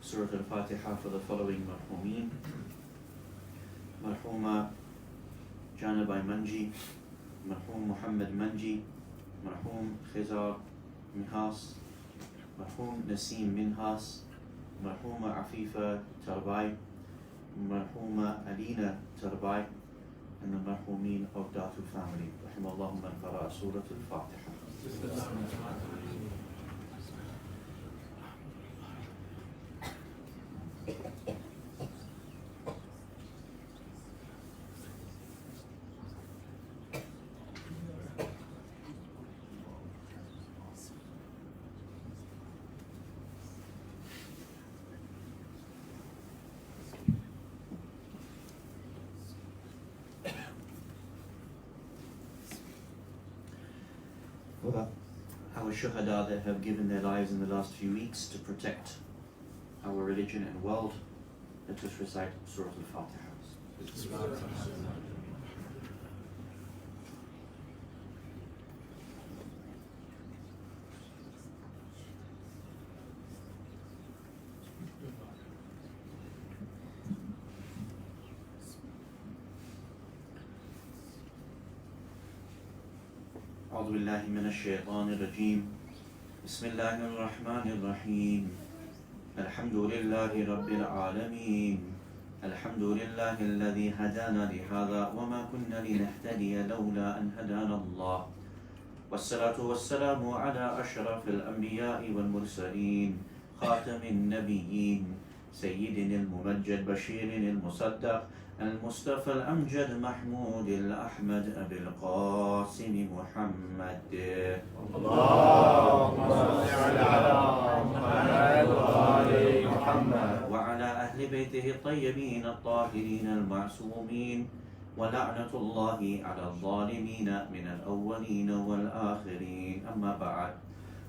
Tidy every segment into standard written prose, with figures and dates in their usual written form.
Surah Al-Fatiha for the following marhumeen. Marhuma Janabai Manji, Marhum Muhammad Manji, Marhum Khizar Minhas, Marhum Nasim Minhas, Marhuma Afifa Tarbai, Marhuma Alina Tarbai, and the marhumeen of Datu family. Rahimallahu man qara'a Surah Al-Fatiha. Our shuhada that have given their lives in the last few weeks to protect our religion and world, let us recite Surah Al-Fatiha. أعوذ بالله من الشيطان الرجيم بسم الله الرحمن الرحيم الحمد لله رب العالمين الحمد لله الذي هدانا لهذا وما كنا لنهتدي لولا أن هدانا الله والصلاة والسلام على أشرف الأنبياء والمرسلين خاتم النبيين سيدنا الممجد بشير المصدق المصطفى الأمجد محمود الأحمد أبي القاسم محمد اللهم صل على محمد وآل محمد وعلى أهل بيته الطيبين الطاهرين المعصومين ولعنة الله على الظالمين من الأولين والآخرين أما بعد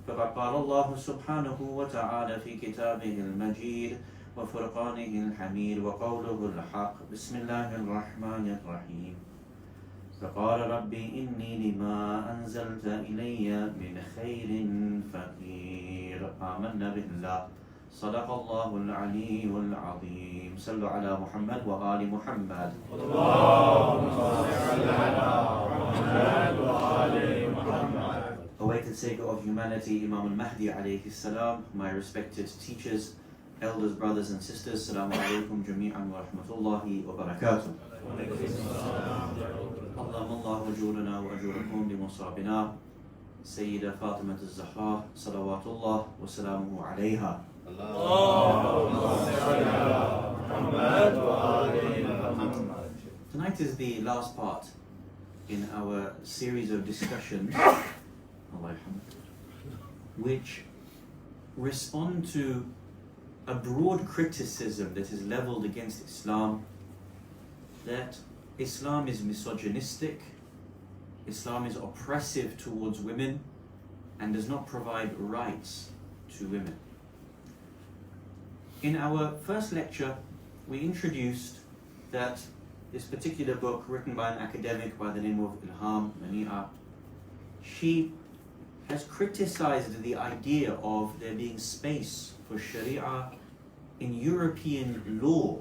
فقد قال الله سبحانه وتعالى في كتابه المجيد وفرقانه الحميد وقوله الحق بسم الله الرحمن الرحيم فقال ربي إني لما أنزلت إلي من خير فقير آمنا بالله صدق الله العلي العظيم صلوا على محمد وآل محمد اللهم صل على محمد وآل محمد. Awaited Savior of humanity, Imam al-Mahdi alayhi salam, my respected teachers, elders, brothers and sisters, Assalamu alaikum jami'an wa rahmatullahi wa barakatuh. Allahumma ajurana wa ajurakum li musabina Sayyida Fatimiya Majslis salawatullah wa salamuhu alayha. Tonight is the last part in our series of discussions which respond to a broad criticism that is leveled against Islam, that Islam is misogynistic, Islam is oppressive towards women, and does not provide rights to women. In our first lecture, we introduced that this particular book, written by an academic by the name of Ilham Mania, she has criticized the idea of there being space for Shari'ah in European law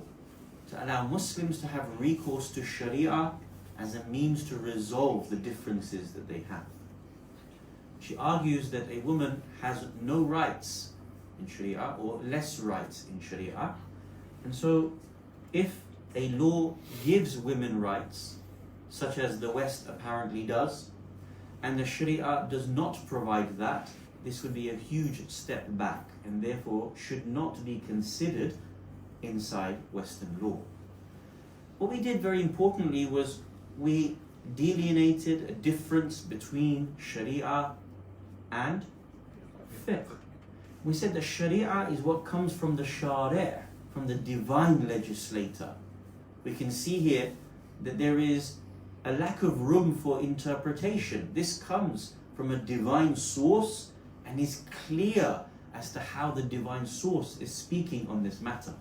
to allow Muslims to have recourse to Shari'ah as a means to resolve the differences that they have. She argues that a woman has no rights in Shari'ah or less rights in Shari'ah, and so if a law gives women rights, such as the West apparently does, and the Shari'ah does not provide that, this would be a huge step back and therefore should not be considered inside Western law. What we did very importantly was we delineated a difference between Shari'ah and fiqh. We said that Shari'ah is what comes from the Shari', from the divine legislator. We can see here that there is a lack of room for interpretation. This comes from a divine source and is clear as to how the divine source is speaking on this matter.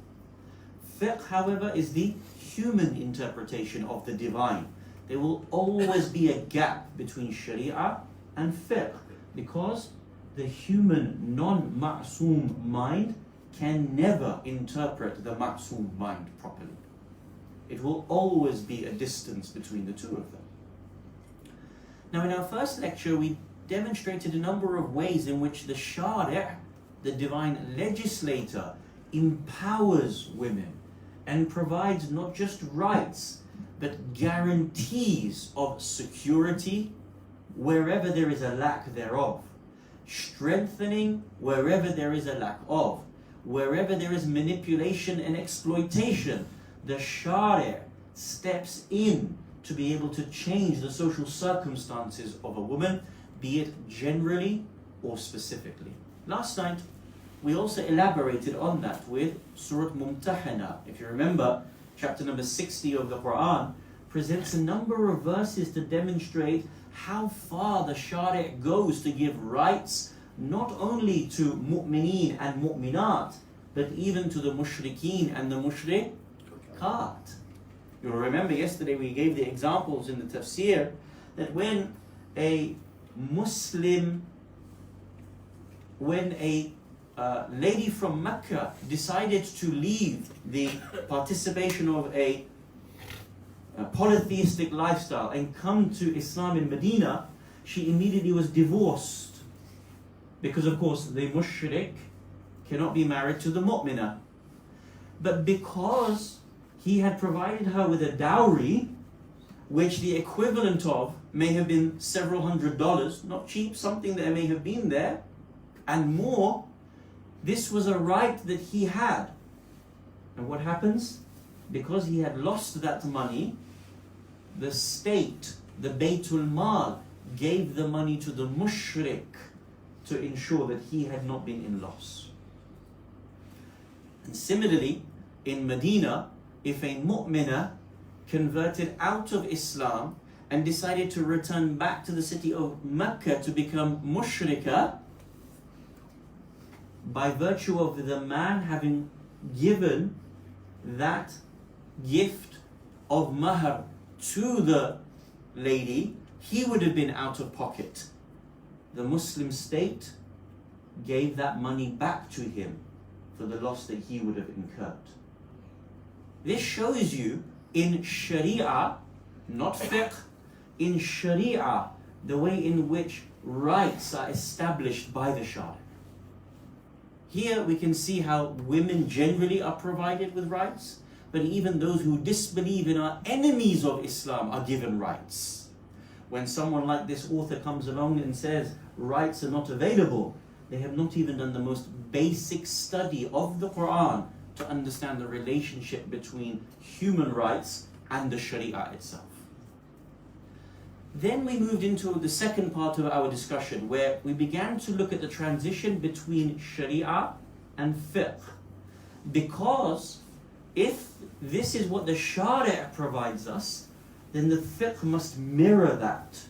Fiqh, however, is the human interpretation of the divine. There will always be a gap between Shari'ah and fiqh because the human non-ma'soom mind can never interpret the ma'soom mind properly. It will always be a distance between the two of them. Now, in our first lecture, we demonstrated a number of ways in which the Shari'ah, the divine legislator, empowers women and provides not just rights, but guarantees of security wherever there is a lack thereof, strengthening wherever there is a lack of, wherever there is manipulation and exploitation. The Shari'ah steps in to be able to change the social circumstances of a woman, be it generally or specifically. Last night, we also elaborated on that with Surah Mumtahana. If you remember, chapter number 60 of the Quran presents a number of verses to demonstrate how far the Shari'ah goes to give rights not only to mu'mineen and mu'minat, but even to the mushrikeen and the mushrikat. You'll remember yesterday we gave the examples in the tafsir that when a lady from Mecca decided to leave the participation of a polytheistic lifestyle and come to Islam in Medina, she immediately was divorced. Because of course the mushrik cannot be married to the mu'minah. But because he had provided her with a dowry, which the equivalent of may have been several $100s, not cheap, something that may have been there, and more, this was a right that he had. And what happens? Because he had lost that money, the state, the Baytul Mal, gave the money to the mushrik to ensure that he had not been in loss. And similarly, in Medina, if a mu'minah converted out of Islam and decided to return back to the city of Mecca to become mushrikah, by virtue of the man having given that gift of mahar to the lady, he would have been out of pocket. The Muslim state gave that money back to him for the loss that he would have incurred. This shows you in Shari'ah, not fiqh, in Shari'ah, the way in which rights are established by the Shari'ah. Here we can see how women generally are provided with rights, but even those who disbelieve and are enemies of Islam are given rights. When someone like this author comes along and says rights are not available, they have not even done the most basic study of the Quran to understand the relationship between human rights and the Shari'ah itself. Then we moved into the second part of our discussion, where we began to look at the transition between Shari'ah and fiqh. Because if this is what the Shari'ah provides us, then the fiqh must mirror that.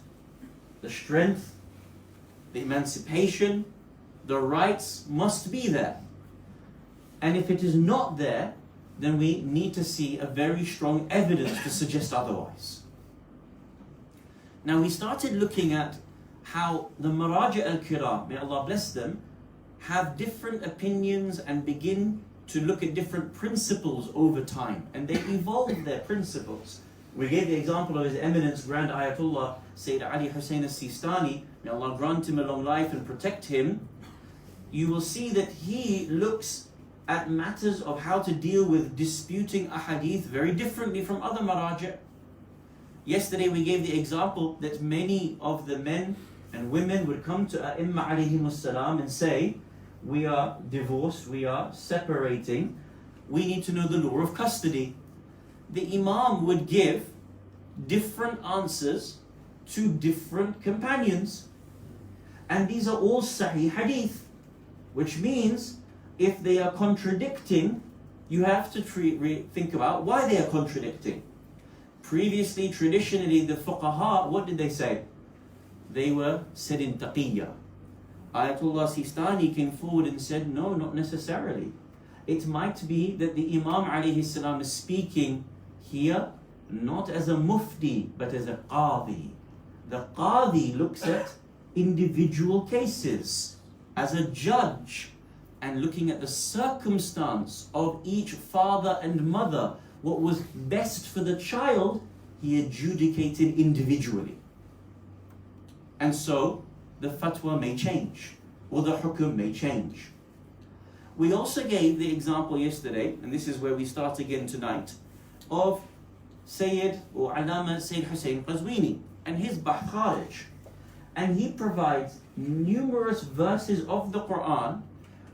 The strength, the emancipation, the rights must be there. And if it is not there, then we need to see a very strong evidence to suggest otherwise. Now we started looking at how the Maraja al-Kiram, may Allah bless them, have different opinions and begin to look at different principles over time. And they evolve their principles. We gave the example of His Eminence Grand Ayatollah Sayyid Ali Hussein al-Sistani, may Allah grant him a long life and protect him. You will see that he looks at matters of how to deal with disputing ahadith very differently from other Maraja. Yesterday we gave the example that many of the men and women would come to A'imma alayhimus salam and say, we are divorced, we are separating, we need to know the law of custody. The Imam would give different answers to different companions. And these are all Sahih Hadith, which means if they are contradicting, you have to think about why they are contradicting. Previously, traditionally, the fuqaha, what did they say? They were said in taqiyya. Ayatollah Sistani came forward and said, no, not necessarily. It might be that the Imam alayhi salam is speaking here not as a mufti, but as a qadi. The qadi looks at individual cases as a judge, and looking at the circumstance of each father and mother, what was best for the child, he adjudicated individually. And so the fatwa may change, or the hukum may change. We also gave the example yesterday, and this is where we start again tonight, of Sayyid or Alama Sayyid Hussein Qazwini and his Baab-Ul-Ilm. And he provides numerous verses of the Quran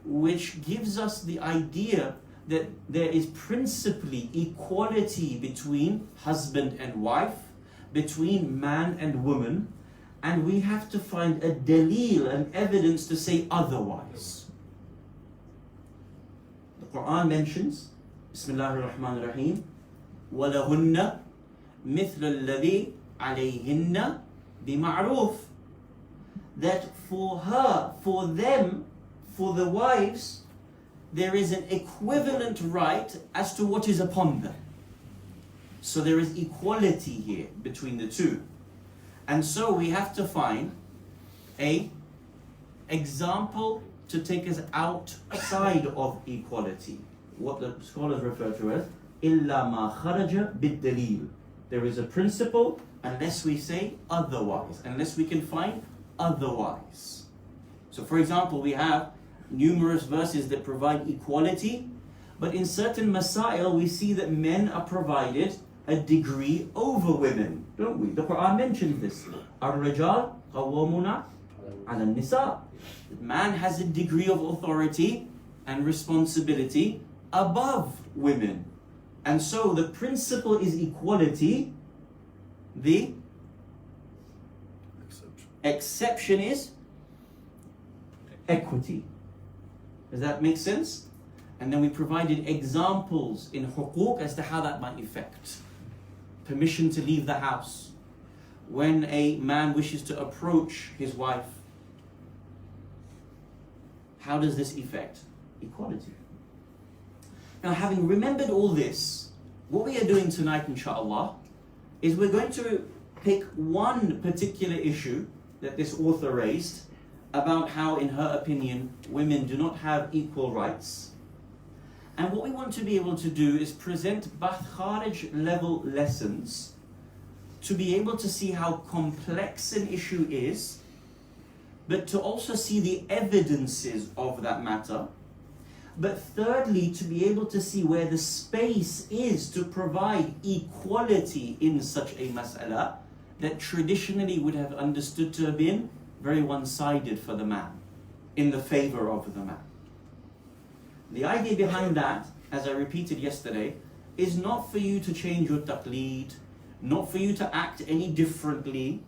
which gives us the idea that there is principally equality between husband and wife, between man and woman, and we have to find a dalil, an evidence to say otherwise. The Quran mentions, Bismillahir Rahmanir Rahim, وَلَهُنَّ مِثْلَ الَّذِي عَلَيْهِنَّ بِمَعْرُوفٍ, that for her, for them, for the wives, there is an equivalent right as to what is upon them. So there is equality here between the two. And so we have to find an example to take us outside of equality. What the scholars refer to as إِلَّا مَا خَرَجَ بِالدَّلِيلِ. There is a principle unless we say otherwise, unless we can find otherwise. So for example, we have numerous verses that provide equality, but in certain masail we see that men are provided a degree over women, don't we? The Quran mentions this. Ar-Rajal qawwamuna ala nisa. Man has a degree of authority and responsibility above women. And so the principle is equality. The exception is equity. Does that make sense? And then we provided examples in huquq as to how that might affect. Permission to leave the house. When a man wishes to approach his wife, how does this affect equality? Now, having remembered all this, what we are doing tonight, inshallah, is we're going to pick one particular issue that this author raised about how, in her opinion, women do not have equal rights. And what we want to be able to do is present Bahth Kharij level lessons to be able to see how complex an issue is, but to also see the evidences of that matter. But thirdly, to be able to see where the space is to provide equality in such a mas'ala that traditionally would have understood to have been very one-sided for the man, in the favor of the man. The idea behind that, as I repeated yesterday, is not for you to change your taqleed, not for you to act any differently,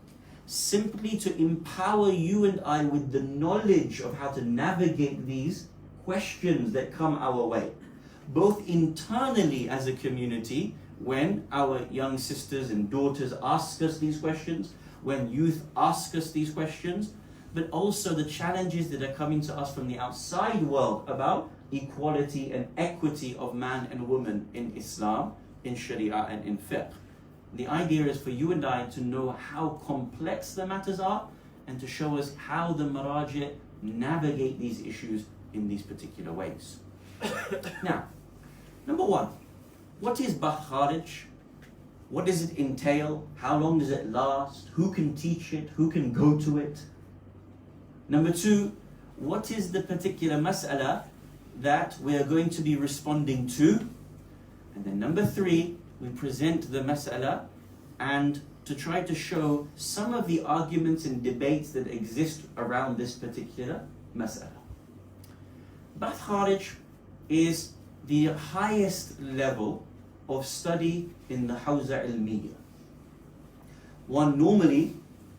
simply to empower you and I with the knowledge of how to navigate these questions that come our way, both internally as a community, when our young sisters and daughters ask us these questions, when youth ask us these questions, but also the challenges that are coming to us from the outside world about equality and equity of man and woman in Islam, in Shari'ah and in fiqh. The idea is for you and I to know how complex the matters are and to show us how the maraji' navigate these issues in these particular ways. Now, number one, what is Bahth Kharij? What does it entail? How long does it last? Who can teach it? Who can go to it? Number two, what is the particular mas'ala that we are going to be responding to? And then number three, we present the mas'ala and to try to show some of the arguments and debates that exist around this particular mas'ala. Bahth Kharij is the highest level of study in the Hawza Ilmiya. One normally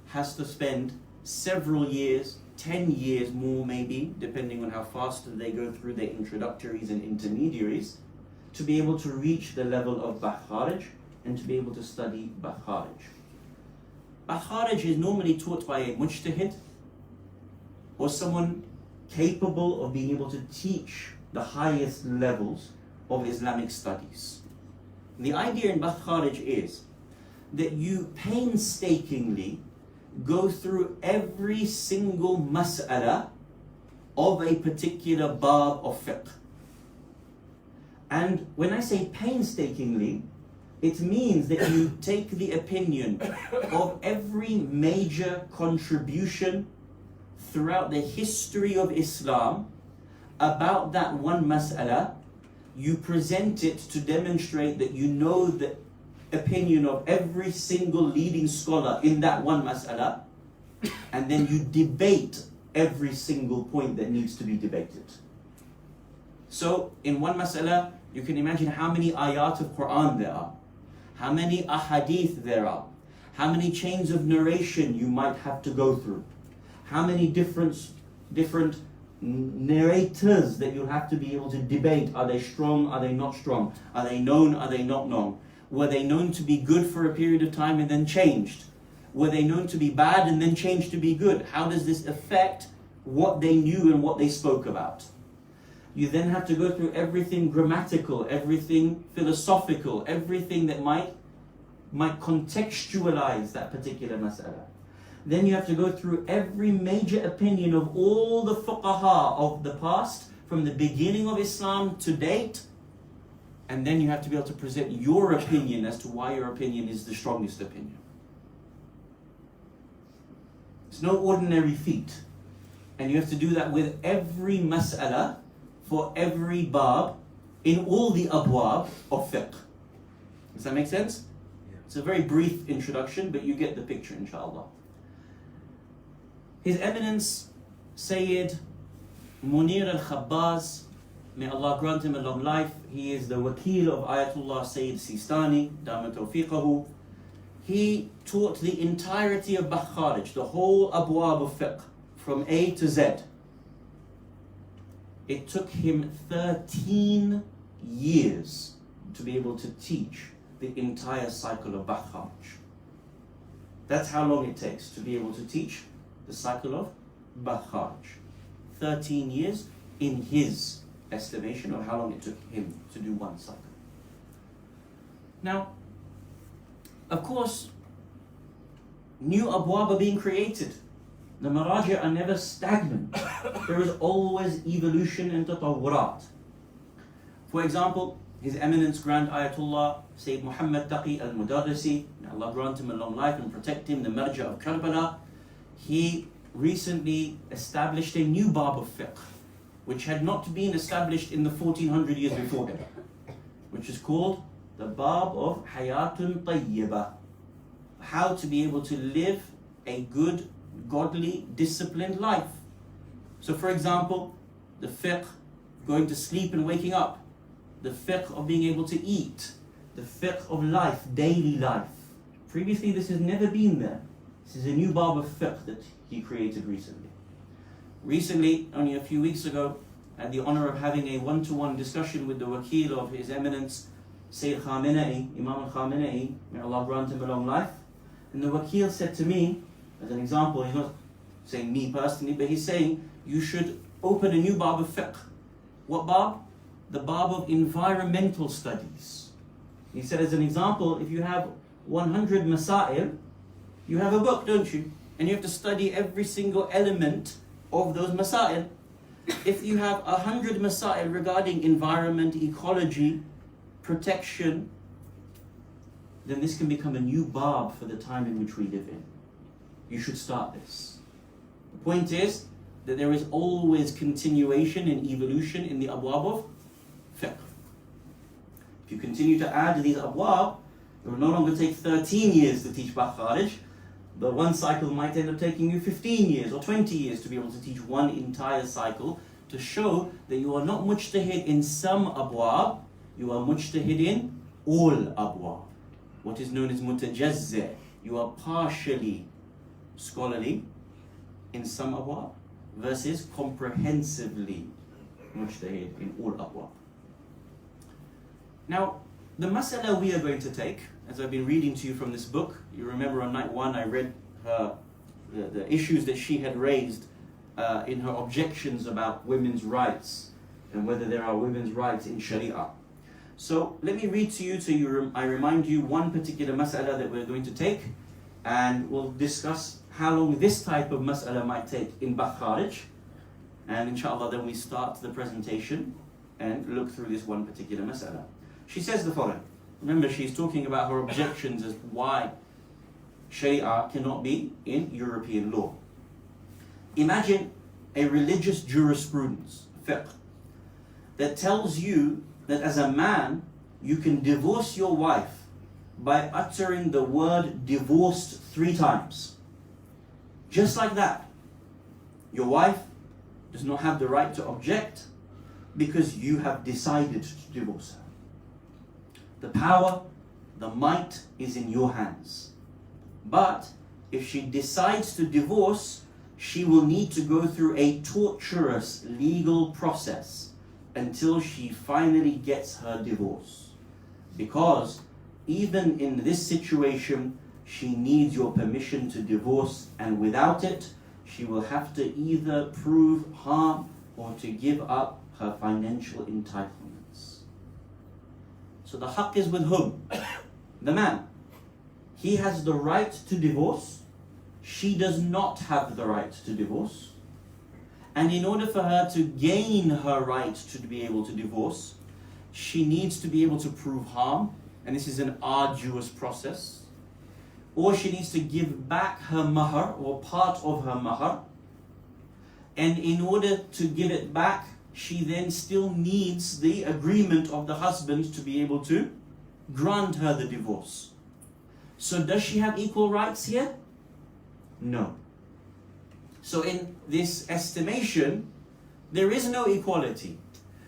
has to spend several years, 10 years more maybe, depending on how fast they go through their introductories and intermediaries, to be able to reach the level of Bahth Kharij and to be able to study Bahth Kharij. Bahth Kharij is normally taught by a mujtahid or someone capable of being able to teach the highest levels of Islamic studies. The idea in Bahth Kharij is that you painstakingly go through every single mas'ala of a particular bab of fiqh. And when I say painstakingly, it means that you take the opinion of every major contribution throughout the history of Islam about that one mas'ala. You present it to demonstrate that you know the opinion of every single leading scholar in that one mas'ala, and then you debate every single point that needs to be debated. So in one mas'ala, you can imagine how many ayat of Quran there are, how many ahadith there are, how many chains of narration you might have to go through, how many different narrators that you'll have to be able to debate. Are they strong? Are they not strong? Are they known? Are they not known? Were they known to be good for a period of time and then changed? Were they known to be bad and then changed to be good? How does this affect what they knew and what they spoke about? You then have to go through everything grammatical, everything philosophical, everything that might contextualize that particular mas'ala. Then you have to go through every major opinion of all the fuqaha of the past, from the beginning of Islam to date, and then you have to be able to present your opinion as to why your opinion is the strongest opinion. It's no ordinary feat. And you have to do that with every mas'ala, for every bab, in all the abwab of fiqh. Does that make sense? Yeah. It's a very brief introduction, but you get the picture, inshallah. His Eminence, Sayyid Munir al-Khabbaz, may Allah grant him a long life. He is the wakil of Ayatollah Sayyid Sistani, Dama Tawfiqahu. He taught the entirety of Bakharij, the whole abwab of fiqh, from A to Z. It took him 13 years to be able to teach the entire cycle of Bakharij. That's how long it takes to be able to teach the cycle of Bakharij. 13 years in his estimation of how long it took him to do one cycle. Now, of course, new abwab are being created. The maraji' are never stagnant. There is always evolution and tatawurat. For example, His Eminence Grand Ayatollah Sayyid Muhammad Taqi al-Mudarrisi, may Allah grant him a long life and protect him, the marja of Karbala, he recently established a new bab of fiqh, which had not been established in the 1400 years before him, which is called the Bab of Hayatun Tayyibah. How to be able to live a good, godly, disciplined life. So for example, the fiqh, going to sleep and waking up, the fiqh of being able to eat, the fiqh of life, daily life. Previously this has never been there. This is a new bab of fiqh that he created recently. Recently, only a few weeks ago, I had the honor of having a one-to-one discussion with the wakil of His Eminence Sayyid Khamenei, Imam al-Khamenei, may Allah grant him a long life. And the wakil said to me, as an example, he's not saying me personally, but he's saying you should open a new bab of fiqh. What bab? The bab of environmental studies. He said, as an example, if you have 100 masail, you have a book, don't you? And you have to study every single element of those masail. If you have 100 masail regarding environment, ecology, protection, then this can become a new bab for the time in which we live in. You should start this. The point is that there is always continuation and evolution in the abwab of fiqh. If you continue to add these abwab, it will no longer take 13 years to teach Bakharij. The one cycle might end up taking you 15 years or 20 years to be able to teach one entire cycle, to show that you are not mujtahid in some abwab, you are mujtahid in all abwab. What is known as mutajazzi'. You are partially scholarly in some abwab versus comprehensively mujtahid in all abwab. Now, the mas'ala we are going to take, as I've been reading to you from this book, you remember on night one I read the issues that she had raised in her objections about women's rights and whether there are women's rights in Shari'ah. So let me read to you, I remind you one particular mas'ala that we're going to take, and we'll discuss how long this type of mas'ala might take in Bakharij, And inshallah then we start the presentation and look through this one particular mas'ala. She says the following. Remember, she's talking about her objections as why Shari'ah cannot be in European law. Imagine a religious jurisprudence, fiqh, that tells you that as a man, you can divorce your wife by uttering the word divorced 3 times. Just like that. Your wife does not have the right to object because you have decided to divorce her. The power, the might is in your hands. But if she decides to divorce, she will need to go through a torturous legal process until she finally gets her divorce. Because even in this situation, she needs your permission to divorce, and without it, she will have to either prove harm or to give up her financial entitlements. So the haqq is with whom? The man. He has the right to divorce. She does not have the right to divorce. And in order for her to gain her right to be able to divorce, she needs to be able to prove harm, and this is an arduous process. Or she needs to give back her mahar, or part of her mahar. And in order to give it back, she then still needs the agreement of the husband to be able to grant her the divorce. So does she have equal rights here? No. So in this estimation, there is no equality.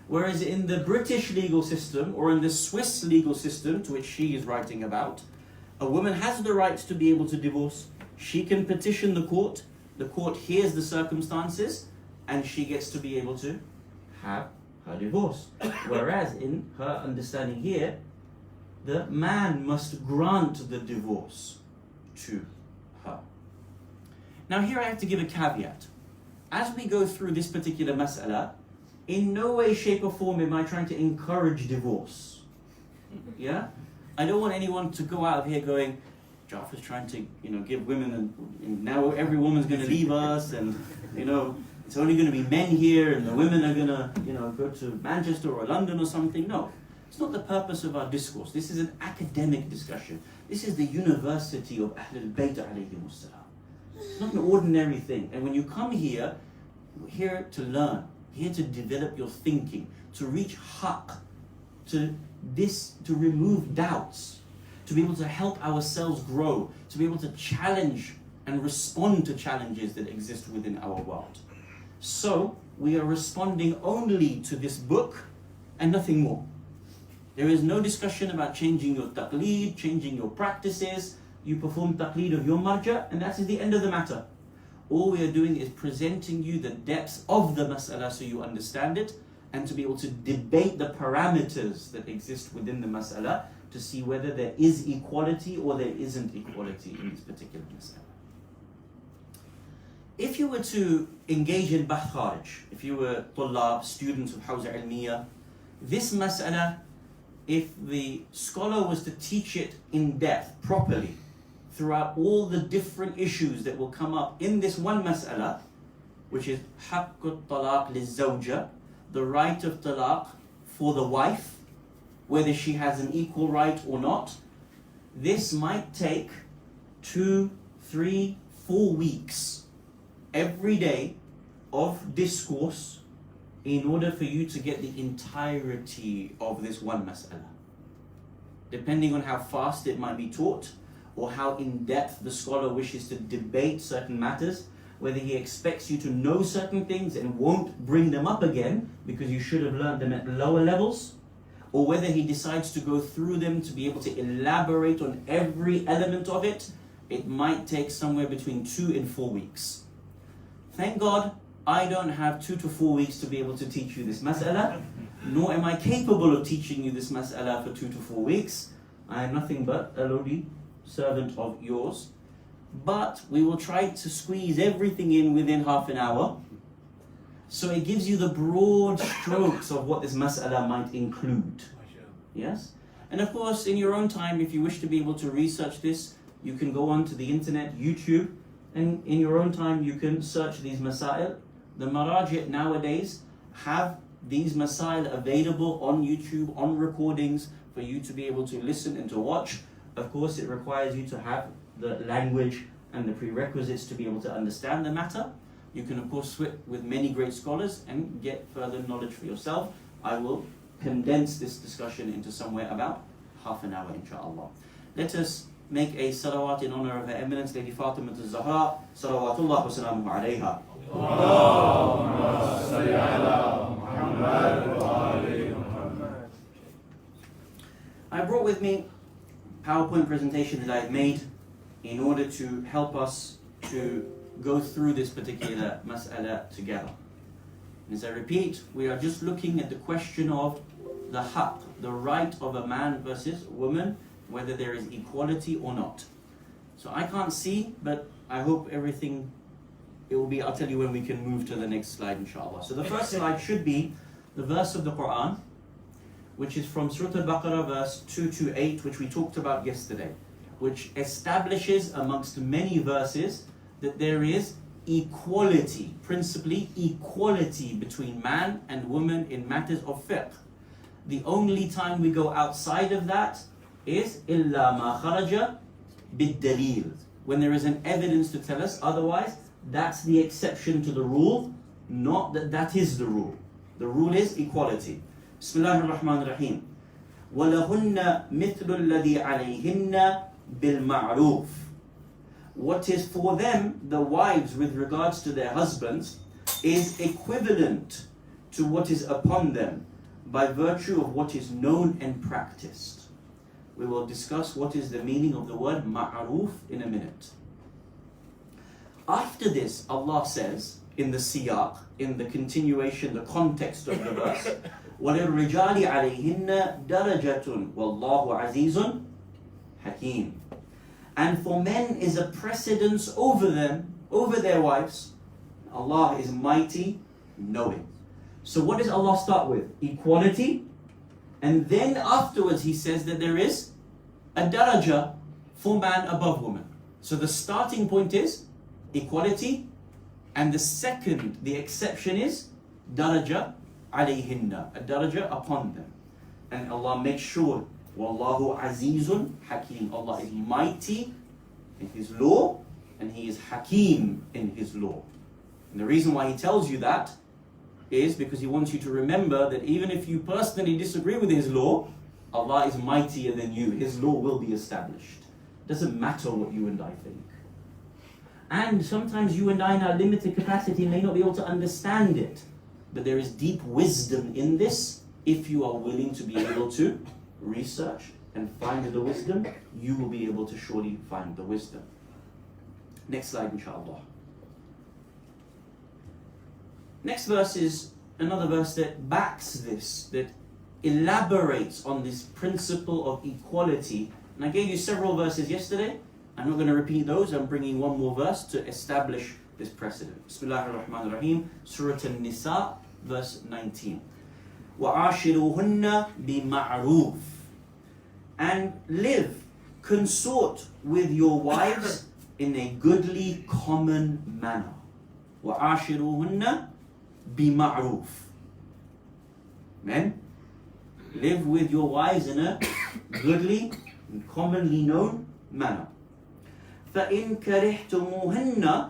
Whereas in the British legal system, or in the Swiss legal system, to which she is writing about, a woman has the right to be able to divorce. She can petition the court hears the circumstances, and she gets to be able to have her divorce. Whereas in her understanding here, the man must grant the divorce to her. Now here I have to give a caveat. As we go through this particular mas'ala, in no way, shape or form am I trying to encourage divorce. Yeah? I don't want anyone to go out of here going, Jaffar's trying to, give women, and now every woman's going to leave us, and, it's only going to be men here, and the women are going to, go to Manchester or London or something. No, it's not the purpose of our discourse. This is an academic discussion. This is the University of Ahlul Bayt alayhimus salam. It's not an ordinary thing. And when you come here, you're here to learn, here to develop your thinking, to reach haqq, to remove doubts, to be able to help ourselves grow, to be able to challenge and respond to challenges that exist within our world. So we are responding only to this book and nothing more. There is no discussion about changing your taqleed, changing your practices. You perform taqleed of your marja, and that is the end of the matter. All we are doing is presenting you the depths of the mas'ala so you understand it, and to be able to debate the parameters that exist within the mas'ala to see whether there is equality or there isn't equality in this particular mas'ala. If you were to engage in bahth kharij, if you were tullab, students of Hawza Ilmiya, this mas'ala, if the scholar was to teach it in depth, properly, throughout all the different issues that will come up in this one mas'ala, which is haqqut talaq liz-zawja, the right of talaq for the wife, whether she has an equal right or not, this might take 2, 3, 4 weeks every day of discourse in order for you to get the entirety of this one mas'ala. Depending on how fast it might be taught, or how in-depth the scholar wishes to debate certain matters, whether he expects you to know certain things and won't bring them up again because you should have learned them at lower levels, or whether he decides to go through them to be able to elaborate on every element of it, it might take somewhere between 2 and 4 weeks. Thank God, I don't have 2 to 4 weeks to be able to teach you this mas'ala, nor am I capable of teaching you this mas'ala for 2 to 4 weeks. I am nothing but a lowly servant of yours. But we will try to squeeze everything in within half an hour, so it gives you the broad strokes of what this mas'ala might include. Yes? And of course, in your own time, if you wish to be able to research this, you can go onto the internet, YouTube, and in your own time you can search these masail the maraji' nowadays have these masail available on YouTube, on recordings, for you to be able to listen and to watch. Of course, it requires you to have the language and the prerequisites to be able to understand the matter. You can, of course, sit with many great scholars and get further knowledge for yourself. I will condense this discussion into somewhere about half an hour, inshallah. Let us make a salawat in honor of Her Eminence Lady Fatimiya Majslis, salawatullah wa salamuhu alayha. Allahumma salli ala Muhammad wa ali Muhammad. I brought with me a PowerPoint presentation that I've made in order to help us to go through this particular mas'ala together. As I repeat, we are just looking at the question of the haqq, the right of a man versus woman, whether there is equality or not. So I can't see, but I hope everything, it will be, I'll tell you when we can move to the next slide, inshallah. So the first slide should be the verse of the Quran, which is from Surah Al-Baqarah, verse 228, which we talked about yesterday, which establishes amongst many verses that there is equality, principally equality between man and woman in matters of fiqh. The only time we go outside of that is إِلَّا مَا خَرَجَ بِالدَّلِيلِ, when there is an evidence to tell us otherwise. That's the exception to the rule, not that that is the rule. The rule is equality. Bismillahir Rahmanir Rahim. وَلَهُنَّ مِثْلُ الَّذِي عَلَيْهِنَّ بِالْمَعْرُوفِ. What is for them, the wives, with regards to their husbands, is equivalent to what is upon them by virtue of what is known and practiced. We will discuss what is the meaning of the word ma'ruf in a minute. After this, Allah says in the siyaq, in the continuation, the context of the verse, وَلِلْرِجَالِ عَلَيْهِنَّ دَرَجَةٌ وَاللَّهُ عَزِيزٌ حَكِيمٌ. And for men is a precedence over them, over their wives. Allah is mighty, knowing. So what does Allah start with? Equality. And then afterwards he says that there is a daraja for man above woman. So the starting point is equality. And the second, the exception is daraja alayhinna, a daraja upon them. And Allah makes sure, Wallahu azizun hakim. Allah is mighty in His law, and He is hakim in His law. And the reason why He tells you that is because He wants you to remember that even if you personally disagree with His law, Allah is mightier than you. His law will be established. It doesn't matter what you and I think. And sometimes you and I in our limited capacity may not be able to understand it. But there is deep wisdom in this. If you are willing to be able to research and find the wisdom, you will be able to surely find the wisdom. Next slide, inshallah. Next verse is another verse that backs this, that elaborates on this principle of equality. And I gave you several verses yesterday. I'm not going to repeat those. I'm bringing one more verse to establish this precedent. Bismillahir Rahmanir Rahim, Surah An-Nisa, verse 19. وَعَاشِرُوهُنَّ بِمَعْرُوفٍ. And live, consort with your wives in a goodly, common manner. وَعَاشِرُوهُنَّ بِمَعْرُوفٍ. Men, live with your wives in a goodly and commonly known manner. فَإِن كَرِهْتُمُوهُنَّ.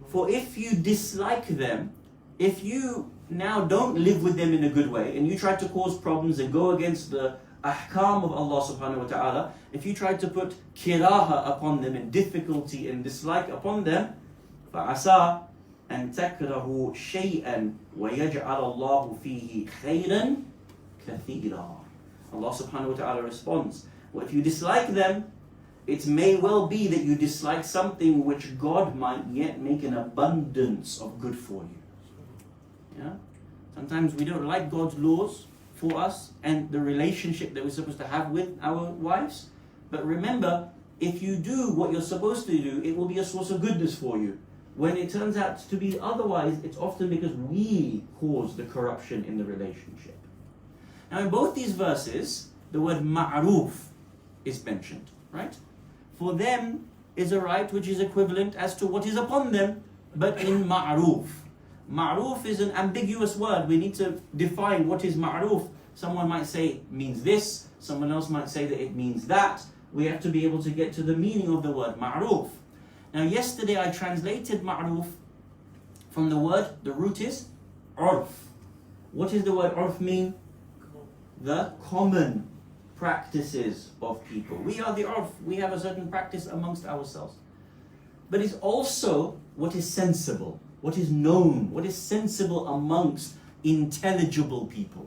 For if you dislike them, if you now don't live with them in a good way, and you try to cause problems and go against the ahkam of Allah subhanahu wa ta'ala, if you try to put kiraha upon them and difficulty and dislike upon them, فَعَسَىٰ أَن تَكْرَهُ شَيْئًا وَيَجْعَلَ اللَّهُ فِيهِ خَيْرًا كَثِيرًا. Allah subhanahu wa ta'ala responds, well, if you dislike them, it may well be that you dislike something which God might yet make an abundance of good for you. Yeah? Sometimes we don't like God's laws for us and the relationship that we're supposed to have with our wives. But remember, if you do what you're supposed to do, it will be a source of goodness for you. When it turns out to be otherwise, it's often because we cause the corruption in the relationship. Now in both these verses, the word ma'ruf is mentioned, right? For them is a right which is equivalent as to what is upon them, but in ma'ruf. Ma'ruf is an ambiguous word. We need to define what is ma'ruf. Someone might say it means this, someone else might say that it means that. We have to be able to get to the meaning of the word ma'ruf. Now yesterday I translated ma'ruf from the word, the root is urf. What does the word urf mean? The common practices of people. We are the urf. We have a certain practice amongst ourselves. But it's also what is sensible, what is known, what is sensible amongst intelligible people.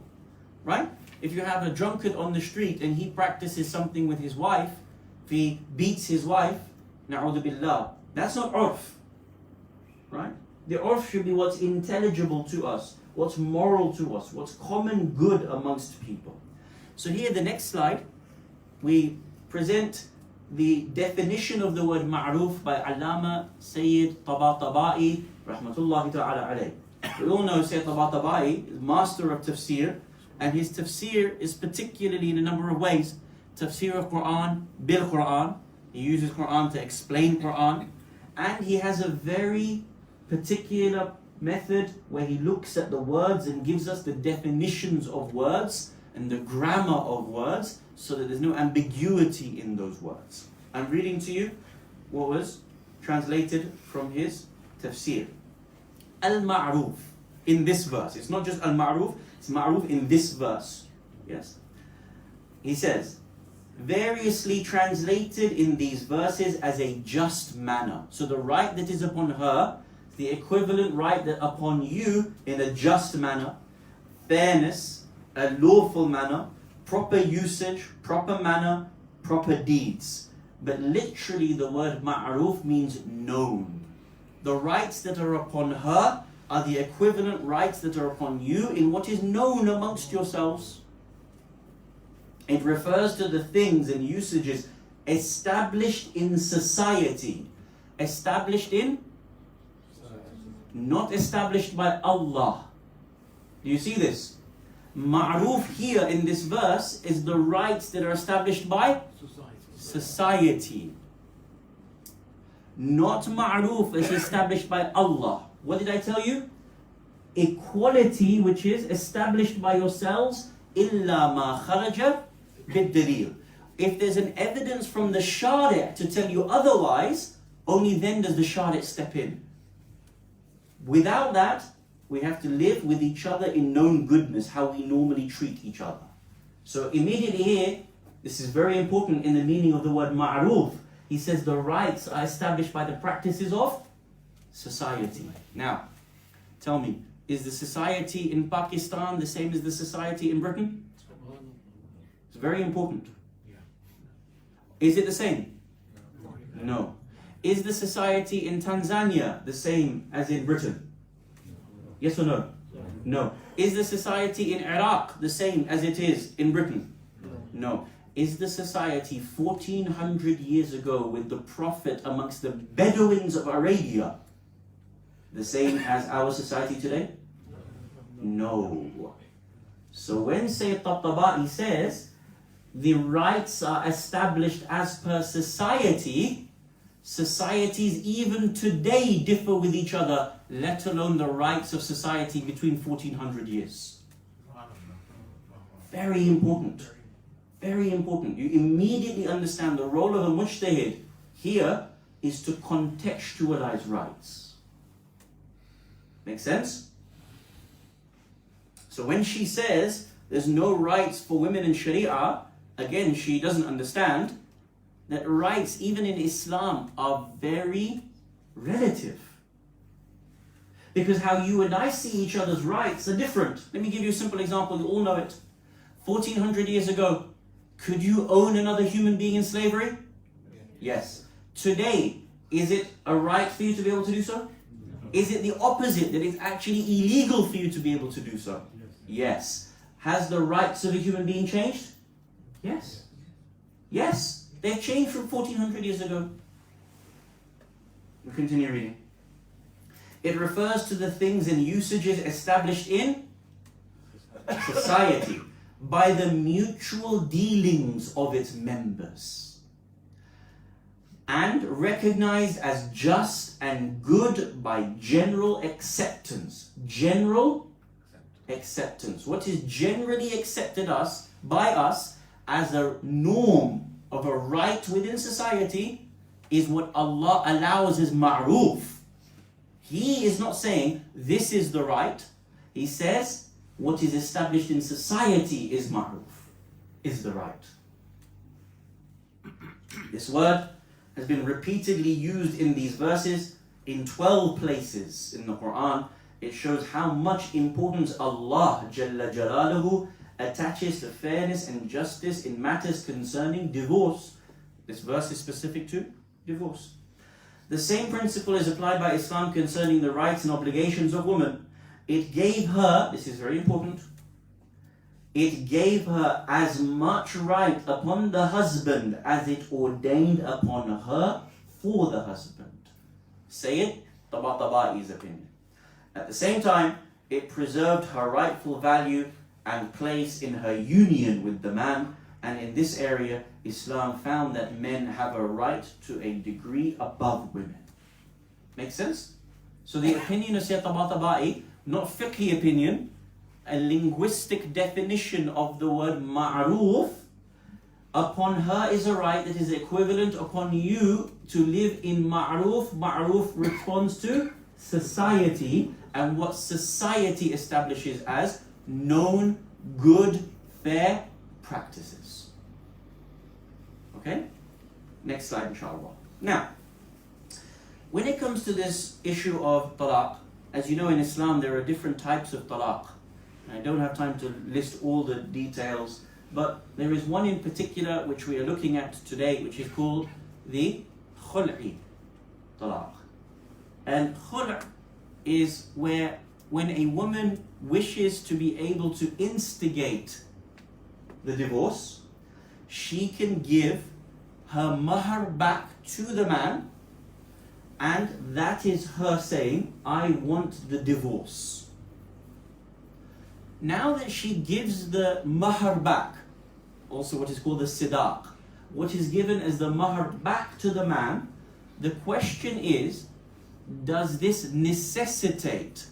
Right? If you have a drunkard on the street and he practices something with his wife, if he beats his wife, na'udhu billah, that's not urf. Right? The urf should be what's intelligible to us, what's moral to us, what's common good amongst people. So here, the next slide, we present the definition of the word ma'ruf by Allama Sayyid Tabatabai, rahmatullahi ta'ala alayh. We all know Sayyid Tabatabai is master of tafsir, and his tafsir is particularly in a number of ways. Tafsir of Quran, bil Quran. He uses Quran to explain Quran. And he has a very particular method where he looks at the words and gives us the definitions of words and the grammar of words so that there's no ambiguity in those words. I'm reading to you what was translated from his tafsir. Al-ma'ruf, in this verse. It's not just al-ma'ruf, it's ma'ruf in this verse. Yes. He says, variously translated in these verses as a just manner. So the right that is upon her, the equivalent right that upon you in a just manner, fairness, a lawful manner, proper usage, proper manner, proper deeds. But literally the word ma'ruf means known. The rights that are upon her are the equivalent rights that are upon you in what is known amongst yourselves. It refers to the things and usages established in society. Established in? Not established by Allah. Do you see this? Ma'ruf here in this verse is the rights that are established by society. Not ma'ruf is established by Allah. What did I tell you? Equality which is established by yourselves, illa ma kharaja bid-dalil. If there's an evidence from the Shari'ah to tell you otherwise, only then does the Shari'ah step in. Without that, we have to live with each other in known goodness, how we normally treat each other. So immediately here, this is very important in the meaning of the word ma'ruf. He says the rights are established by the practices of society. Now, tell me, is the society in Pakistan the same as the society in Britain? It's very important. Is it the same? No. Is the society in Tanzania the same as in Britain? Yes or no? No. Is the society in Iraq the same as it is in Britain? No. Is the society 1400 years ago with the Prophet amongst the Bedouins of Arabia the same as our society today? No. So when Sayyid Tabatabai says the rights are established as per society, societies even today differ with each other, let alone the rights of society between 1400 years. Very important. Very important. You immediately understand the role of a mujtahid here is to contextualize rights. Make sense? So when she says there's no rights for women in Shari'ah, again, she doesn't understand that rights, even in Islam, are very relative. Because how you and I see each other's rights are different. Let me give you a simple example, you all know it. 1400 years ago, could you own another human being in slavery? Yes. Today, is it a right for you to be able to do so? Is it the opposite, that it's actually illegal for you to be able to do so? Yes. Has the rights of a human being changed? Yes. Yes. They've changed from 1400 years ago. We continue reading. It refers to the things and usages established in society by the mutual dealings of its members. and recognized as just and good by general acceptance. General acceptance. What is generally accepted by us as a norm of a right within society is what Allah allows as ma'roof. He is not saying this is the right. He says what is established in society is ma'roof, is the right. This word has been repeatedly used in these verses in 12 places in the Quran. It shows how much importance Allah Jalla Jalaluhu attaches to fairness and justice in matters concerning divorce. This verse is specific to divorce. The same principle is applied by Islam concerning the rights and obligations of women. It gave her, this is very important, it gave her as much right upon the husband as it ordained upon her for the husband. Sayyid Tabataba'i's opinion. At the same time, it preserved her rightful value and place in her union with the man, and in this area, Islam found that men have a right to a degree above women. Make sense? So the opinion of Sayyid Tabatabai, not fiqhi opinion, a linguistic definition of the word ma'roof, upon her is a right that is equivalent upon you to live in ma'roof. Ma'roof responds to society, and what society establishes as known, good, fair practices. Okay? Next slide, inshallah. Now, when it comes to this issue of talaq, as you know, in Islam there are different types of talaq. I don't have time to list all the details, but there is one in particular which we are looking at today, which is called the khul'i talaq. And khul' is where when a woman wishes to be able to instigate the divorce, she can give her mahar back to the man, and that is her saying, I want the divorce. Now that she gives the mahar back, also what is called the sidaq, what is given as the mahar back to the man, the question is, does this necessitate,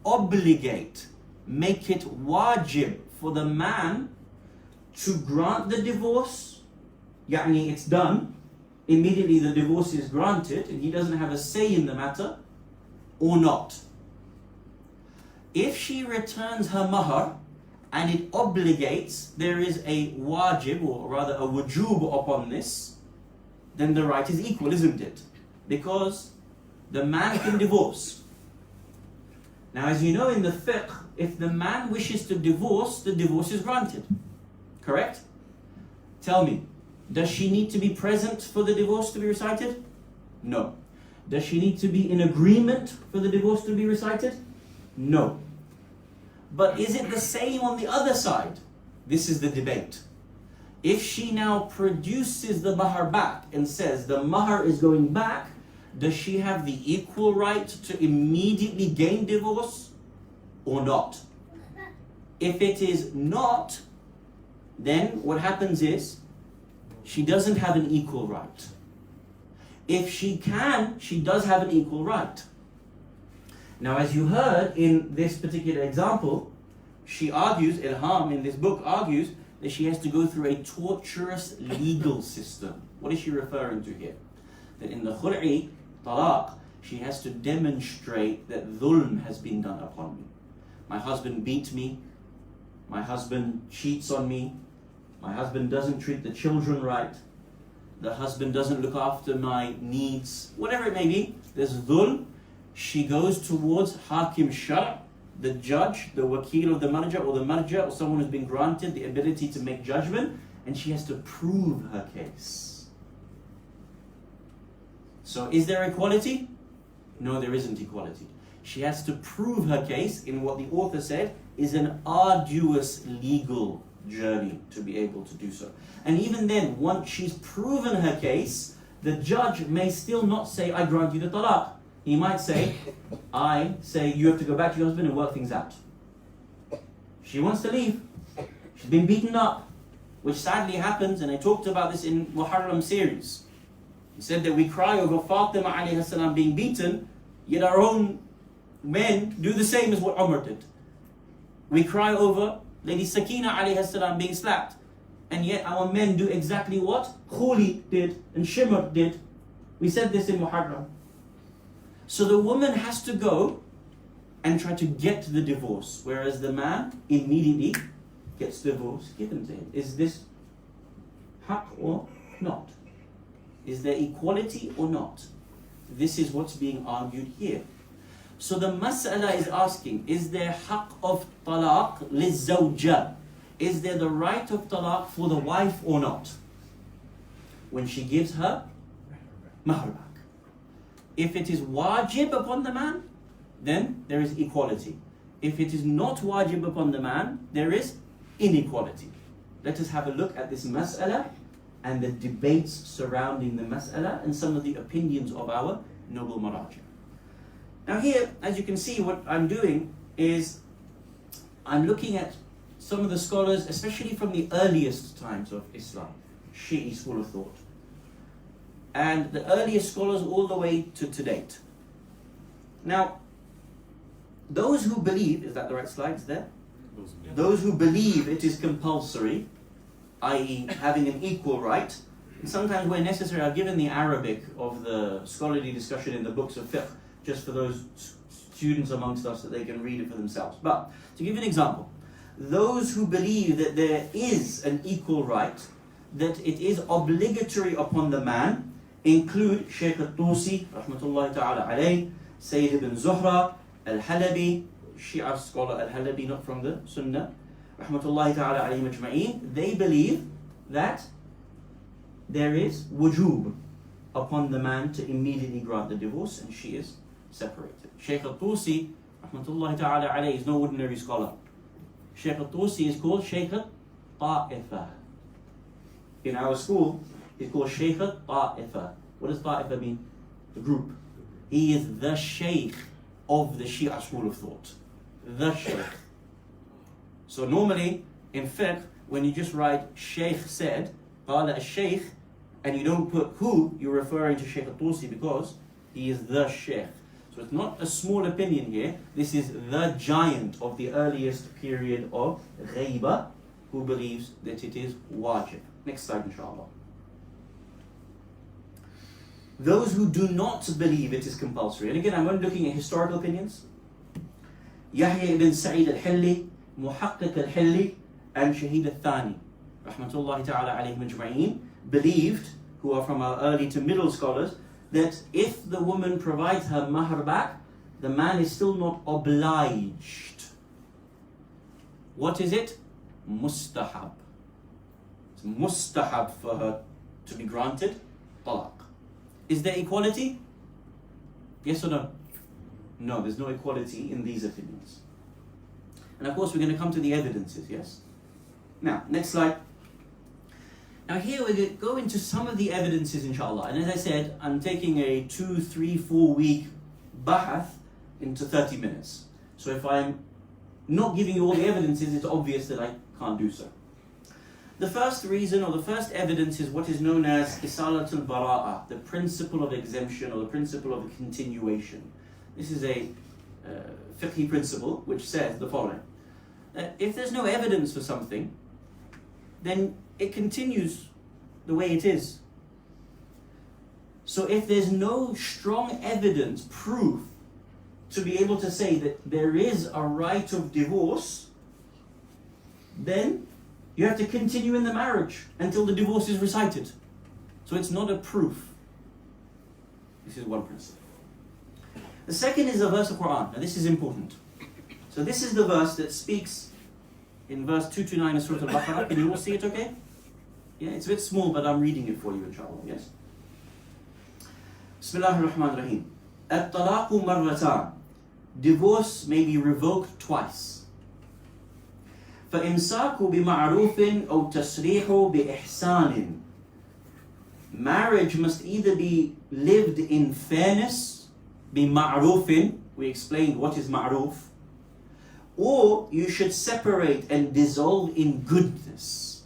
obligate, make it wajib for the man to grant the divorce? Yani it's done, immediately the divorce is granted and he doesn't have a say in the matter, or not? If she returns her mahar and it obligates, there is a wajib, or rather a wujub upon this, then the right is equal, isn't it? Because the man can divorce. Now, as you know in the fiqh, if the man wishes to divorce, the divorce is granted. Correct? Tell me, does she need to be present for the divorce to be recited? No. Does she need to be in agreement for the divorce to be recited? No. But is it the same on the other side? This is the debate. If she now produces the mahar back and says the mahar is going back, does she have the equal right to immediately gain divorce or not? If it is not, then what happens is she doesn't have an equal right. If she can, she does have an equal right. Now, as you heard in this particular example, she argues, Ilham in this book argues, that she has to go through a torturous legal system. What is she referring to here? That in the khul'i, talaq, she has to demonstrate that dhulm has been done upon me. My husband beat me, my husband cheats on me, my husband doesn't treat the children right, the husband doesn't look after my needs, whatever it may be, there's dhulm. She goes towards Hakim Shar', the judge, the wakil of the marja, or the marja, or someone who's been granted the ability to make judgment, and she has to prove her case. So is there equality? No, there isn't equality. She has to prove her case in what the author said is an arduous legal journey to be able to do so. And even then, once she's proven her case, the judge may still not say, I grant you the talaq. He might say, you have to go back to your husband and work things out. She wants to leave. She's been beaten up, which sadly happens, and I talked about this in Muharram series. He said that we cry over Fatima alayhi salam being beaten, yet our own men do the same as what Umar did. We cry over Lady Sakina alayhi salam being slapped, and yet our men do exactly what Khuli did and Shimr did. We said this in Muharram. So the woman has to go and try to get the divorce, whereas the man immediately gets divorce given to him. Is this haqq or not? Is there equality or not? This is what's being argued here. So the mas'ala is asking, is there haqq of talaq lizzawja? Is there the right of talaq for the wife or not? When she gives her mahr back. If it is wajib upon the man, then there is equality. If it is not wajib upon the man, there is inequality. Let us have a look at this mas'ala and the debates surrounding the mas'ala and some of the opinions of our noble maraja. Now here, as you can see, what I'm doing is I'm looking at some of the scholars, especially from the earliest times of Islam, Shi'i school of thought, and the earliest scholars all the way to date. Now, those who believe, is that the right slides there? Those who believe it is compulsory, i.e. having an equal right, and sometimes where necessary I've given the Arabic of the scholarly discussion in the books of fiqh, just for those students amongst us that they can read it for themselves. But, to give you an example, those who believe that there is an equal right, that it is obligatory upon the man, include Sheikh al-Tusi, rahmatullahi ta'ala alayh, Sayyid ibn Zuhra, al-Halabi, Shia scholar al-Halabi, not from the Sunnah, rahmatullahi ta'ala alayhi majma'een. They believe that there is wujub upon the man to immediately grant the divorce, and she is separated. Sheikh al-Tusi, rahmatullahi ta'ala alayhi, is no ordinary scholar. Sheikh al-Tusi is called Sheikh al-Ta'ifa. In our school, he's called Sheikh al-Ta'ifa. What does Ta'ifa mean? The group. He is the Sheikh of the Shia school of thought. The Sheikh. So normally, in fiqh, when you just write Sheikh said, Qala al-Sheikh, and you don't put who, you're referring to Sheikh al-Tusi because he is the Sheikh. So it's not a small opinion here. This is the giant of the earliest period of Ghaiba, who believes that it is wajib. Next slide, inshallah. Those who do not believe it is compulsory, and again, I'm only looking at historical opinions. Yahya ibn Sa'id al-Hilli, Muhaqqiq al-Hilli, and Shahid al-Thani, rahmatullahi ta'ala alayhim ajma'een, believed, who are from our early to middle scholars, that if the woman provides her mahr back, the man is still not obliged. What is it? Mustahab. It's mustahab for her to be granted talaq. Is there equality? Yes or no? No, there's no equality in these opinions. And of course we're going to come to the evidences, yes? Now, next slide. Now here we're going to go into some of the evidences, inshallah. And as I said, I'm taking a 2, 3, 4 week bahath into 30 minutes. So if I'm not giving you all the evidences, it's obvious that I can't do so. The first reason, or the first evidence, is what is known as Isalatul Bara'a, the principle of exemption, or the principle of continuation. This is a fiqhi principle which says the following. If there's no evidence for something, then it continues the way it is. So if there's no strong evidence, proof, to be able to say that there is a right of divorce, then you have to continue in the marriage until the divorce is recited. So it's not a proof. This is one principle. The second is a verse of Quran. Now this is important. So this is the verse that speaks in verse 229 of Surah Al-Baqarah. Can you all see it okay? Yeah, it's a bit small, but I'm reading it for you, inshallah. Yes? Bismillah ar-Rahman ar-Rahim. At-talaqu marratan. Divorce may be revoked twice. فَإِمْسَاكُ بِمَعْرُوفٍ أَوْ تَسْرِيحُ بِإِحْسَانٍ. Marriage must either be lived in fairness, بِمَعْرُوفٍ, we explained what is ma'ruf, or you should separate and dissolve in goodness.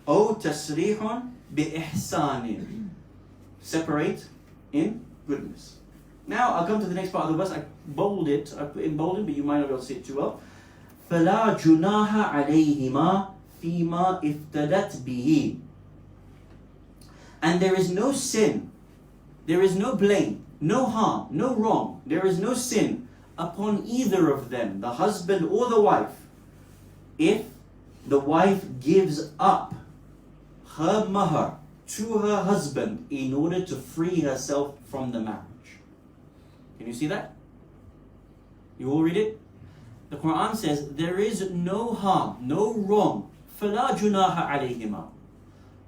أَوْ تَسْرِيحٌ بِإِحْسَانٍ. separate in goodness. Now I'll come to the next part of the verse. I put in bolded, but you might not be able to see it too well. فَلَا جُنَاهَ عَلَيْهِمَا فِيمَا اِفْتَدَتْ بِهِ. And there is no sin, there is no blame, no harm, no wrong, there is no sin upon either of them, the husband or the wife, if the wife gives up her mahar to her husband in order to free herself from the marriage. Can you see that? You all read it? The Quran says there is no harm, no wrong. فَلَا جُنَاهَ عَلَيْهِمَا.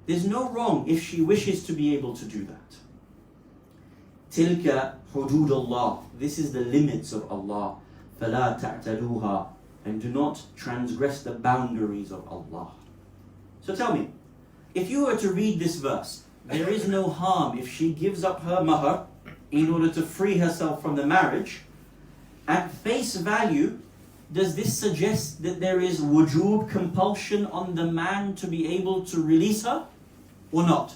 There's no wrong if she wishes to be able to do that. تِلْكَ حُدُودَ اللَّهِ. This is the limits of Allah. فَلَا تَعْتَلُوهَا. And do not transgress the boundaries of Allah. So tell me, if you were to read this verse, there is no harm if she gives up her mahar in order to free herself from the marriage. At face value, does this suggest that there is wujub, compulsion on the man to be able to release her? Or not?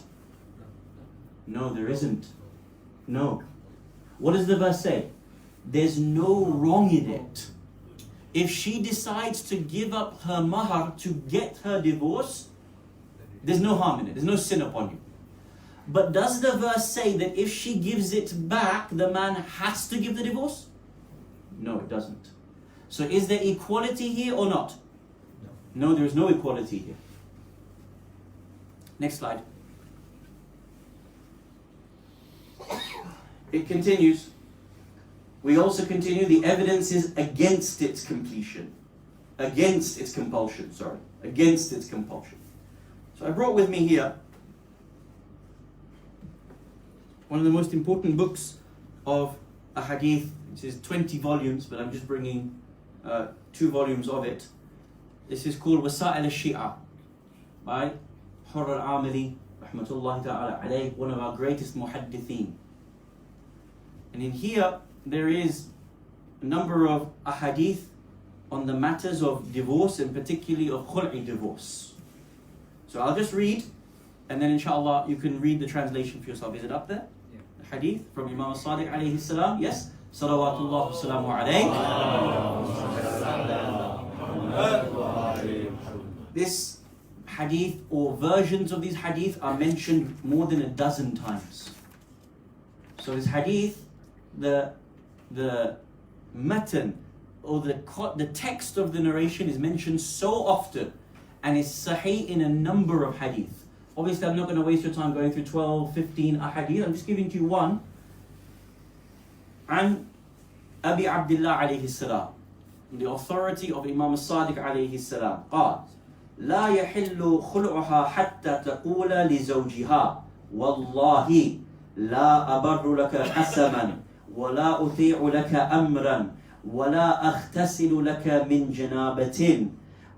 No, there isn't. No. What does the verse say? There's no wrong in it. If she decides to give up her mahar to get her divorce, there's no harm in it. There's no sin upon you. But does the verse say that if she gives it back, the man has to give the divorce? No, it doesn't. So is there equality here or not? No, there is no equality here. Next slide. It continues. We also continue the evidences against its completion. Against its compulsion, Against its compulsion. So I brought with me here one of the most important books of a hadith. It is 20 volumes, but I'm just bringing 2 volumes of it. This is called Wasa'il al-Shari'ah by Hurr al-Amili, rahmatullahi ta'ala alayh, one of our greatest muhaddithin. And in here, there is a number of ahadith on the matters of divorce, and particularly of khul'i divorce. So I'll just read, and then inshallah you can read the translation for yourself. Is it up there? Yeah. The hadith from Imam al-Sadiq alayhi salam. Yes? Salawatullah salamu alayhi. This hadith or versions of these hadith are mentioned more than a dozen times. So this hadith, the matan or the text of the narration is mentioned so often and is sahih in a number of hadith. Obviously, I'm not going to waste your time going through 12, 15 ahadith. I'm just giving to you one. عن أبي عبد الله عليه السلام, the authority of Imam al-Sadiq عليه السلام, قال لا يحل خلعها حتى تقول لزوجها والله لا أبر لك قسما ولا أطيع لك أمرا ولا أغتسل لك من جنابة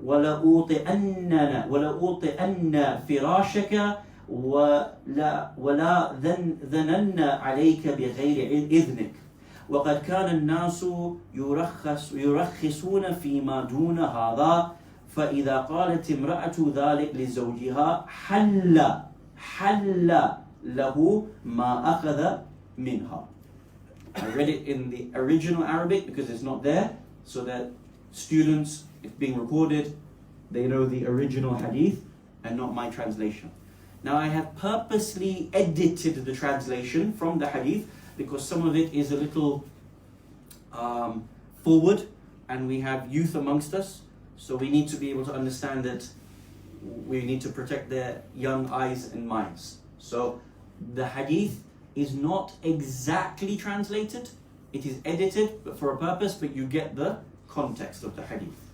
ولا أوطئن فراشك ولا ذنن عليك بغير إذنك وقد كان الناس يرخصون فيما دون هذا فإذا قالت امرأة ذلك لزوجها حل له ما أخذ منها. I read it in the original Arabic because it's not there, so that students, it's being recorded, they know the original hadith and not my translation. Now I have purposely edited the translation from the hadith because some of it is a little forward and we have youth amongst us, so we need to be able to understand that we need to protect their young eyes and minds. So the hadith is not exactly translated, it is edited but for a purpose, but you get the context of the hadith.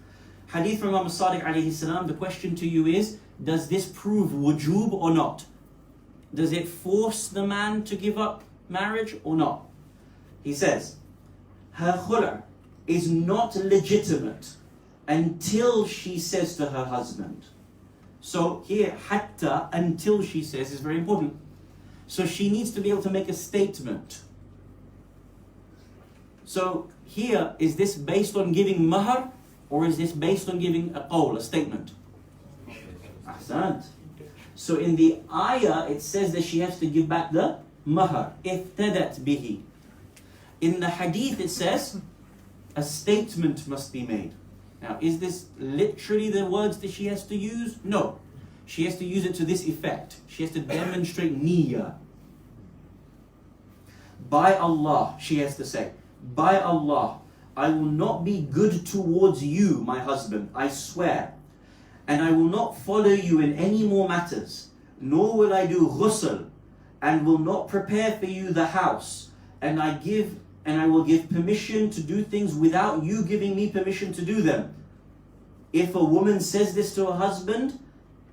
Hadith from Imam al-Sadiq alayhi salam, the question to you is, does this prove wujub or not? Does it force the man to give up marriage or not? He says, her khula' is not legitimate until she says to her husband. So here, hatta, until she says, is very important. So she needs to be able to make a statement. So here, is this based on giving mahar, or is this based on giving a qawl, a statement? Ahsant. So in the ayah, it says that she has to give back the mahar iftadat bihi. In the hadith it says a statement must be made. Now, is this literally the words that she has to use? No. She has to use it to this effect. She has to demonstrate niyyah. By Allah, she has to say, by Allah, I will not be good towards you, my husband, I swear. And I will not follow you in any more matters, nor will I do ghusl, and will not prepare for you the house. And I will give permission to do things without you giving me permission to do them. If a woman says this to her husband,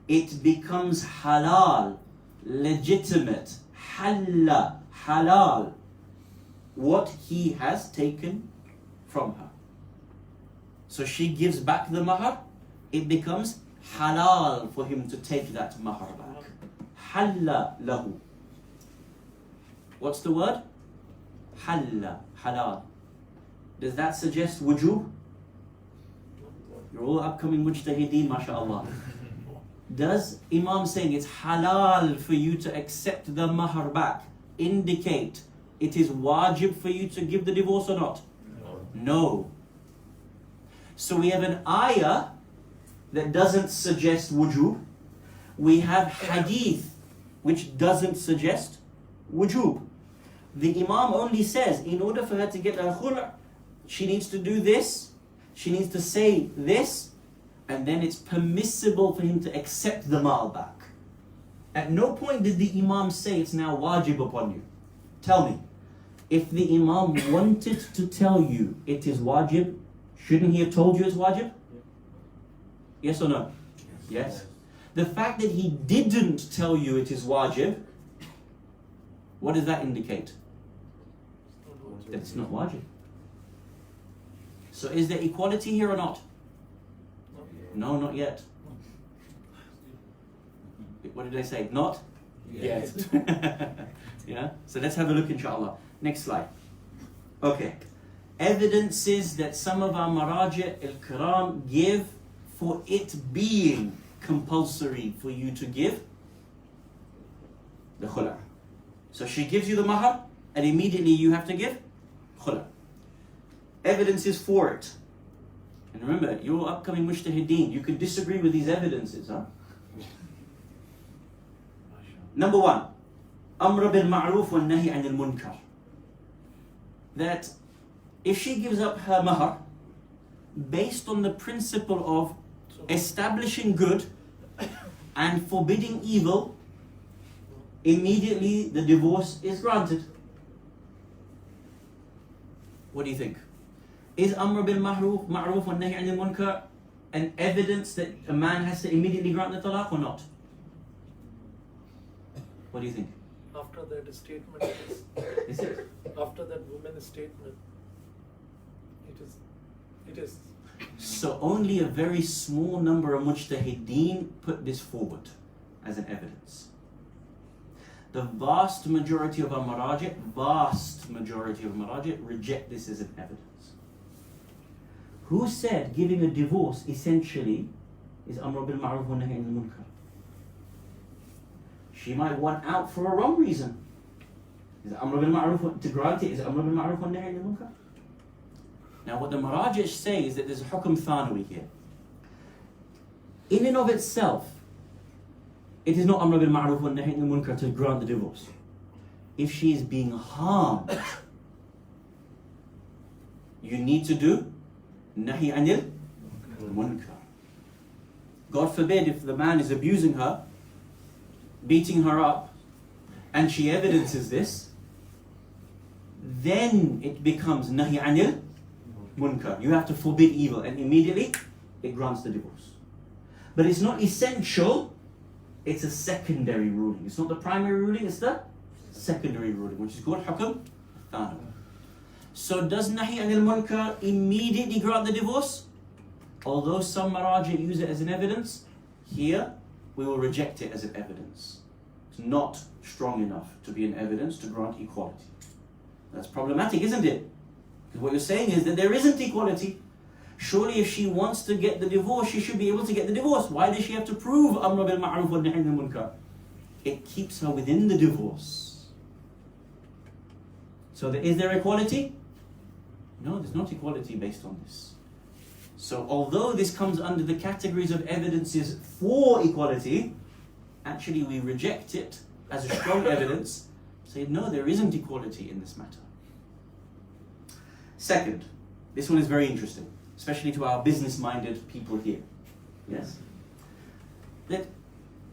it becomes halal, legitimate, halla, halal, what he has taken from her. So she gives back the mahar, it becomes halal for him to take that mahar back. Halla lahu. What's the word? Halla, halal. Does that suggest wujub? You're all upcoming mujtahideen, mashallah. Does Imam saying it's halal for you to accept the mahar back indicate it is wajib for you to give the divorce or not? No. So we have an ayah that doesn't suggest wujub. We have hadith which doesn't suggest wujub. The Imam only says in order for her to get her khul', she needs to do this, she needs to say this, and then it's permissible for him to accept the mal back. At no point did the Imam say it's now wajib upon you. Tell me, if the Imam wanted to tell you it is wajib, shouldn't he have told you it's wajib? Yes or no? Yes. The fact that he didn't tell you it is wajib, what does that indicate? That it's not wajib. So is there equality here or not? No, not yet. What did I say? Not yet. Yeah? So let's have a look, inshallah. Next slide. Okay. Evidences that some of our maraji' al-kiram give for it being compulsory for you to give the khula'. So she gives you the mahar and immediately you have to give khula'. Evidences for it. And remember, you're upcoming mujtahideen. You can disagree with these evidences, huh? Number one, amr bil ma'ruf wa nahi anil munkar. That if she gives up her mahar based on the principle of establishing good and forbidding evil, immediately the divorce is granted. What do you think? Is amr bil ma'ruf wa nahi anil munkar an evidence that a man has to immediately grant the talaq or not? What do you think? After that statement, Is it? after that woman's statement, it is. So only a very small number of mujtahideen put this forward as an evidence. The vast majority of our maraji' reject this as an evidence. Who said giving a divorce essentially is amr bil ma'ruf wa nahy anil munkar? She might want out for a wrong reason. Is it amr bil ma'ruf to grant it? Is it amr bil ma'ruf wa nahy anil munkar? Now what the maraji' say is that there's a hukm thanawi here. In and of itself, it is not amr bil ma'ruf wa nahy anil munkar to grant the divorce. If she is being harmed, you need to do nahi anil munkar. God forbid if the man is abusing her, beating her up, and she evidences this, then it becomes nahi anil munkar. You have to forbid evil, and immediately it grants the divorce. But it's not essential, it's a secondary ruling. It's not the primary ruling, it's the secondary ruling, which is called hukm thanawi. So does nahi anil munkar immediately grant the divorce? Although some maraji' use it as an evidence, here we will reject it as an evidence. It's not strong enough to be an evidence to grant equality. That's problematic, isn't it? Because what you're saying is that there isn't equality. Surely if she wants to get the divorce, she should be able to get the divorce. Why does she have to prove amr bil ma'ruf wa nahy anil munkar? It keeps her within the divorce. So is there equality? No, there's not equality based on this. So although this comes under the categories of evidences for equality, actually we reject it as a strong evidence, say no, there isn't equality in this matter. Second, this one is very interesting, especially to our business-minded people here. Yes? That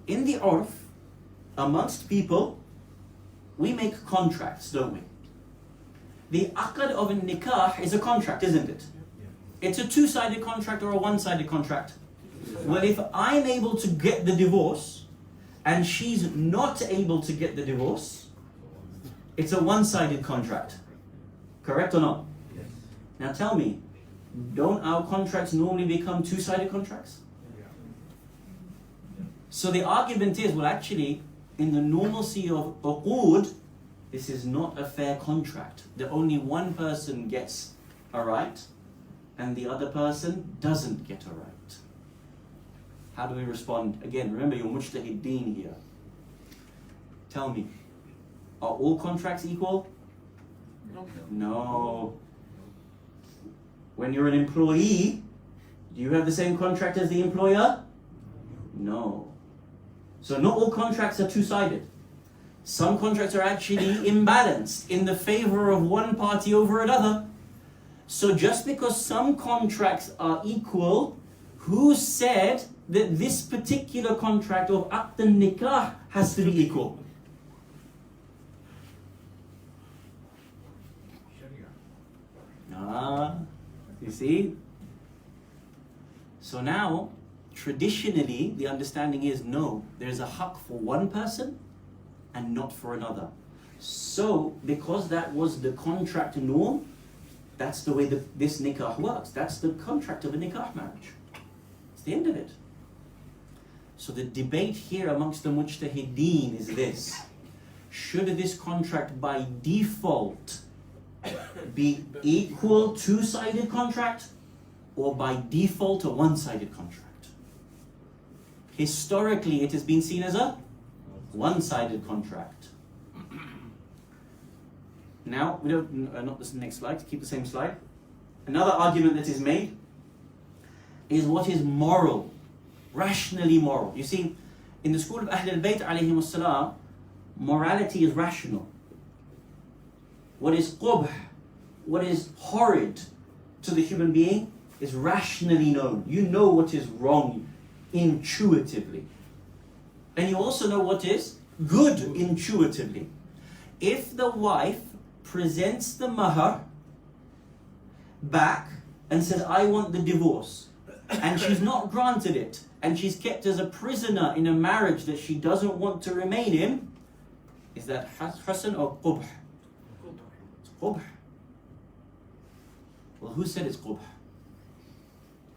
in the urf, amongst people, we make contracts, don't we? The aqd of a nikah is a contract, isn't it? It's a two-sided contract or a one-sided contract. Well, if I'm able to get the divorce and she's not able to get the divorce, it's a one-sided contract. Correct or not? Yes. Now tell me, don't our contracts normally become two-sided contracts? So the argument is, well, actually, in the normalcy of uqud, this is not a fair contract. That only one person gets a right and the other person doesn't get a right. How do we respond? Again, remember your mujtahid deen here. Tell me, are all contracts equal? No. When you're an employee, do you have the same contract as the employer? No. So not all contracts are two-sided. Some contracts are actually imbalanced in the favor of one party over another. So just because some contracts are equal, who said that this particular contract of aqd al-nikah has to be equal? Shari'ah. You see? So now, traditionally, the understanding is no, there's a haqq for one person and not for another. So, because that was the contract norm, that's the way this nikah works. That's the contract of a nikah marriage. It's the end of it. So the debate here amongst the mujtahideen is this: should this contract by default be equal two-sided contract or by default a one-sided contract? Historically, it has been seen as a one-sided contract. Now, we don't, not this next slide, keep the same slide. Another argument that is made is what is moral, rationally moral. You see, in the school of Ahl al-Bayt alayhim as-salam, morality is rational. What is qubh, what is horrid to the human being is rationally known. You know what is wrong intuitively. And you also know what is good intuitively. If the wife presents the mahar back and says, I want the divorce, and she's not granted it, and she's kept as a prisoner in a marriage that she doesn't want to remain in, is that hasan or qubh? It's qubh. Well, who said it's qubh?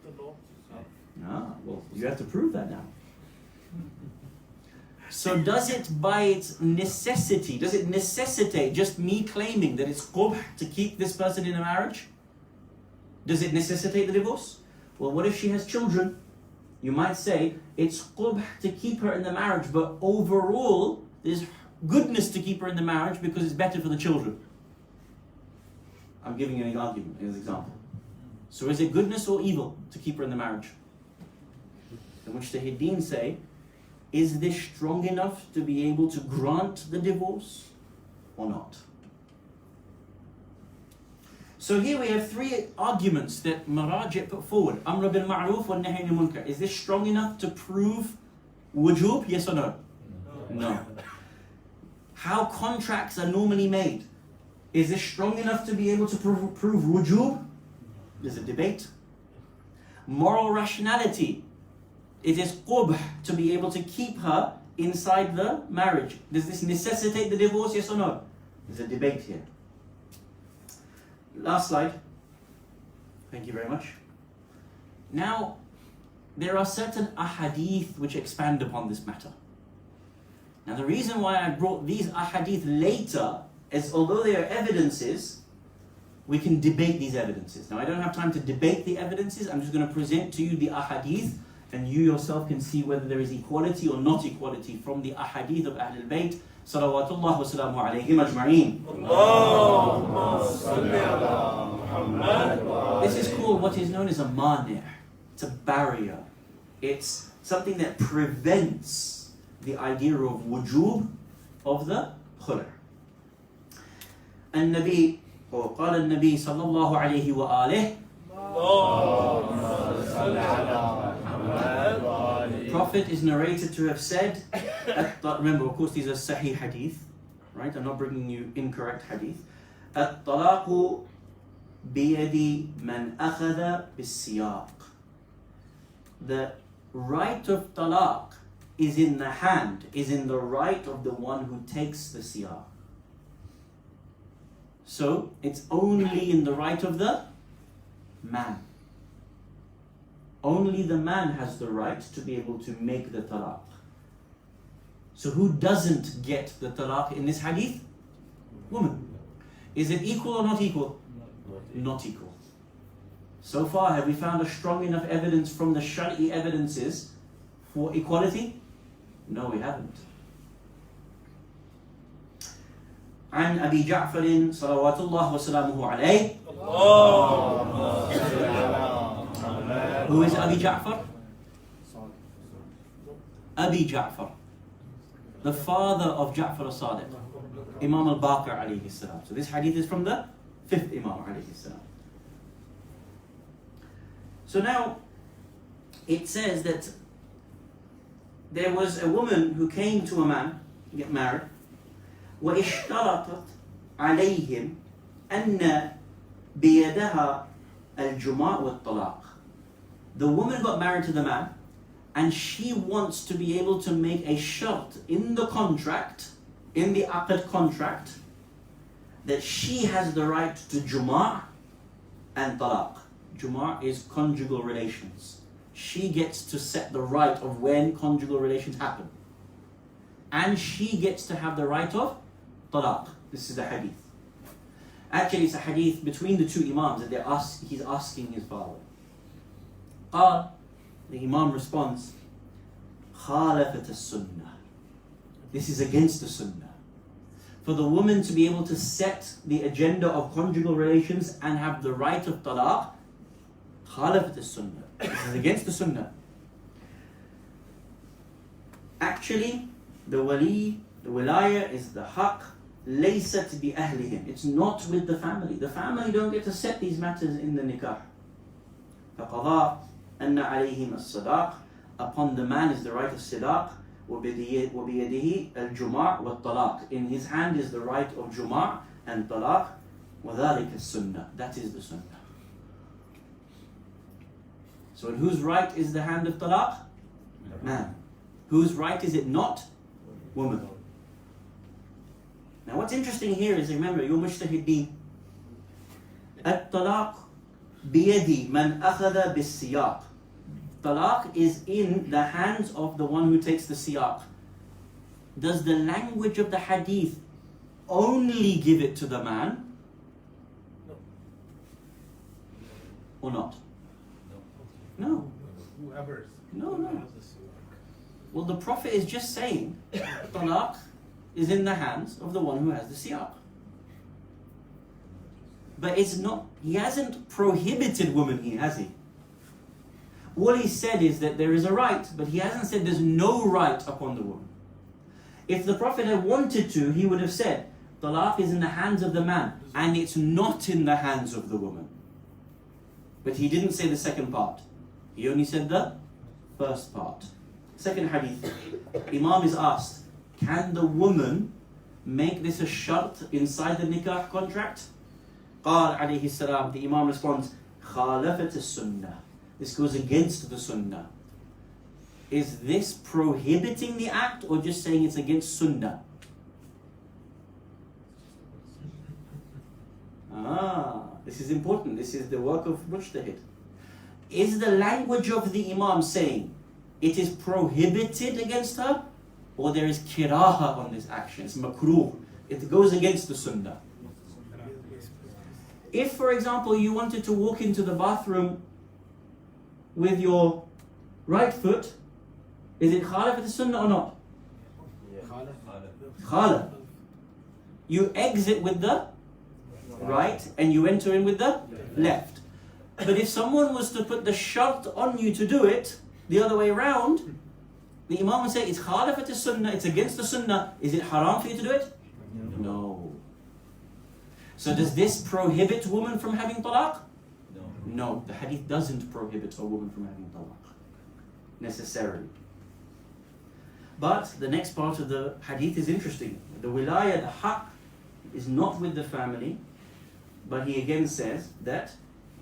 The law. Ah, well, you have to prove that now. So does it by its necessity, does it necessitate just me claiming that it's qubh to keep this person in a marriage? Does it necessitate the divorce? Well, what if she has children? You might say it's qubh to keep her in the marriage, but overall there's goodness to keep her in the marriage because it's better for the children. I'm giving you an argument, as an example. So is it goodness or evil to keep her in the marriage? In which the Mujtahideen say, is this strong enough to be able to grant the divorce or not? So here we have three arguments that Maraji' put forward. Amr bil ma'roof wa nahy anil munkar. Is this strong enough to prove wujub? Yes or no? No. How contracts are normally made. Is this strong enough to be able to prove wujub? There's a debate. Moral rationality. It is qubh to be able to keep her inside the marriage. Does this necessitate the divorce? Yes or no? There's a debate here. Last slide. Thank you very much. Now, there are certain ahadith which expand upon this matter. Now, the reason why I brought these ahadith later is, although they are evidences, we can debate these evidences. Now, I don't have time to debate the evidences. I'm just going to present to you the ahadith and you yourself can see whether there is equality or not equality from the ahadith of Ahlul Bayt, salawatullah wa salamu alayhim ajma'een. This is called what is known as a mani'. It's a barrier. It's something that prevents the idea of wujub of the khula'. النبي وقال النبي صلى الله عليه وآله. The Prophet is narrated to have said, remember of course these are sahih hadith, right? I'm not bringing you incorrect hadith. الطلاق بيد من أخذ بالسياق. The right of talaq is in the hand, is in the right of the one who takes the siyaq. So it's only in the right of the man. Only the man has the right to be able to make the talaq. So who doesn't get the talaq in this hadith? Woman. Is it equal or not equal? Not equal. So far, have we found a strong enough evidence from the Shari'i evidences for equality? No, we haven't. عن أبي جعفر صلوات الله وسلامه عليه. Who is Abi Ja'far? Abi Ja'far, the father of Ja'far al-Sadiq, Imam al-Baqir alayhi salam. So this hadith is from the 5th Imam alayhi salam. So now it says that there was a woman who came to a man to get married. واشترطت عليهم أن بيدها الجماع والطلاق. The woman got married to the man, and she wants to be able to make a shart in the contract, in the aqd contract, that she has the right to juma' and talaq. Juma' is conjugal relations. She gets to set the right of when conjugal relations happen. And she gets to have the right of talaq. This is the hadith. Actually, it's a hadith between the two imams that he's asking his father. The imam responds, خالفت السنة. This is against the sunnah. For the woman to be able to set the agenda of conjugal relations and have the right of talaq, خالفت السنة. This is against the sunnah. Actually, the wilaya is the haqq, laysat bi ahlihim. It's not with the family. The family don't get to set these matters in the nikah. فقضى أن عليهم الصداق. Upon the man is the right of sidaq. وبيده الجماع والطلاق. In his hand is the right of juma' and talaq. وذلك السنة. That is the sunnah. So in whose right is the hand of talaq? Man. Whose right is it not? Woman. Now what's interesting here is, remember, you're mujtahideen. الطلاق بيد من أخذ بالسياق. Talaq is in the hands of the one who takes the siyaq. Does the language of the hadith only give it to the man? Or not? No. Whoever. No. Well, the Prophet is just saying talaq is in the hands of the one who has the siyaq. But it's not, he hasn't prohibited women here, has he? All he said is that there is a right, but he hasn't said there's no right upon the woman. If the Prophet had wanted to, he would have said, talaq is in the hands of the man, and it's not in the hands of the woman. But he didn't say the second part. He only said the first part. Second hadith, Imam is asked, can the woman make this a shart inside the nikah contract? قال عليه السلام, the Imam responds, خالفت السنة. This goes against the sunnah. Is this prohibiting the act or just saying it's against sunnah? This is important. This is the work of mujtahid. Is the language of the Imam saying it is prohibited against her, or there is kiraha on this action? It's makruh. It goes against the sunnah. If, for example, you wanted to walk into the bathroom with your right foot, is it khalafat sunnah or not? Khalaf. You exit with the right and you enter in with the left. But if someone was to put the shart on you to do it the other way around, the Imam would say it's khalafat sunnah, it's against the sunnah. Is it haram for you to do it? No. So does this prohibit women from having talaq? No, the hadith doesn't prohibit a woman from having talaq, necessarily. But the next part of the hadith is interesting. The wilaya, the haqq, is not with the family, but he again says that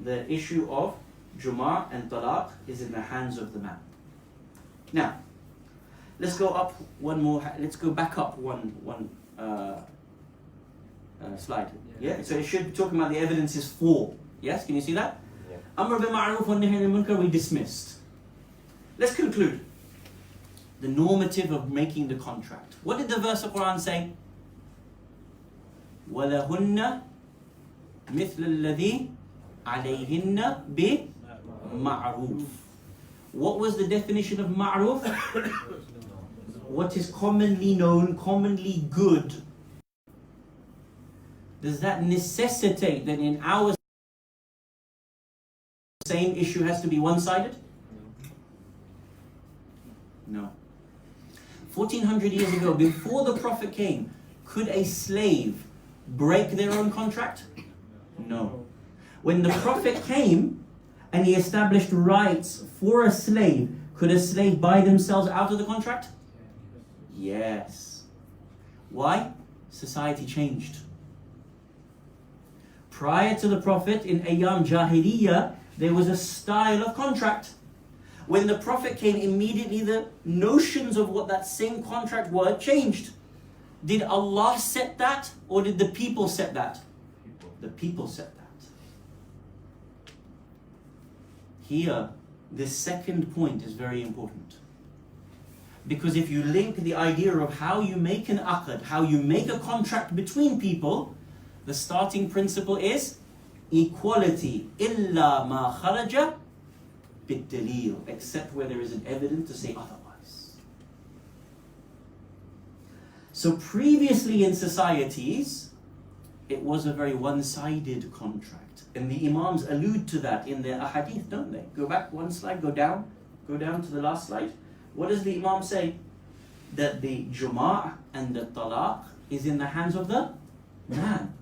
the issue of juma' and talaq is in the hands of the man. Now, let's go up one more, let's go back up one slide. Yeah? So it should be talking about the evidences for. Yes, can you see that? Amr bil ma'ruf wa nahy anil munkar we dismissed. Let's conclude. The normative of making the contract. What did the verse of Quran say? وَلَهُنَّ مِثْلَ الَّذِي عَلَيْهِنَّ بِمَعْرُوفٍ. What was the definition of ma'ruf? What is commonly known, commonly good. Does that necessitate that in our same issue has to be one-sided? No. 1400 years ago, before the Prophet came, could a slave break their own contract? No. When the Prophet came and he established rights for a slave, could a slave buy themselves out of the contract? Yes. Why? Society changed. Prior to the Prophet, in Ayyam Jahiliyyah, there was a style of contract. When the Prophet came, immediately the notions of what that same contract were changed. Did Allah set that, or did the people set that? The people set that. Here, this second point is very important. Because if you link the idea of how you make an aqd, how you make a contract between people, the starting principle is equality. إِلَّا مَا خَرَجَ بِالدَّلِيلِ, except where there is an evidence to say otherwise. So previously in societies, it was a very one-sided contract. And the Imams allude to that in their ahadith, don't they? Go back one slide, go down to the last slide. What does the Imam say? That the juma' and the talaq is in the hands of the man.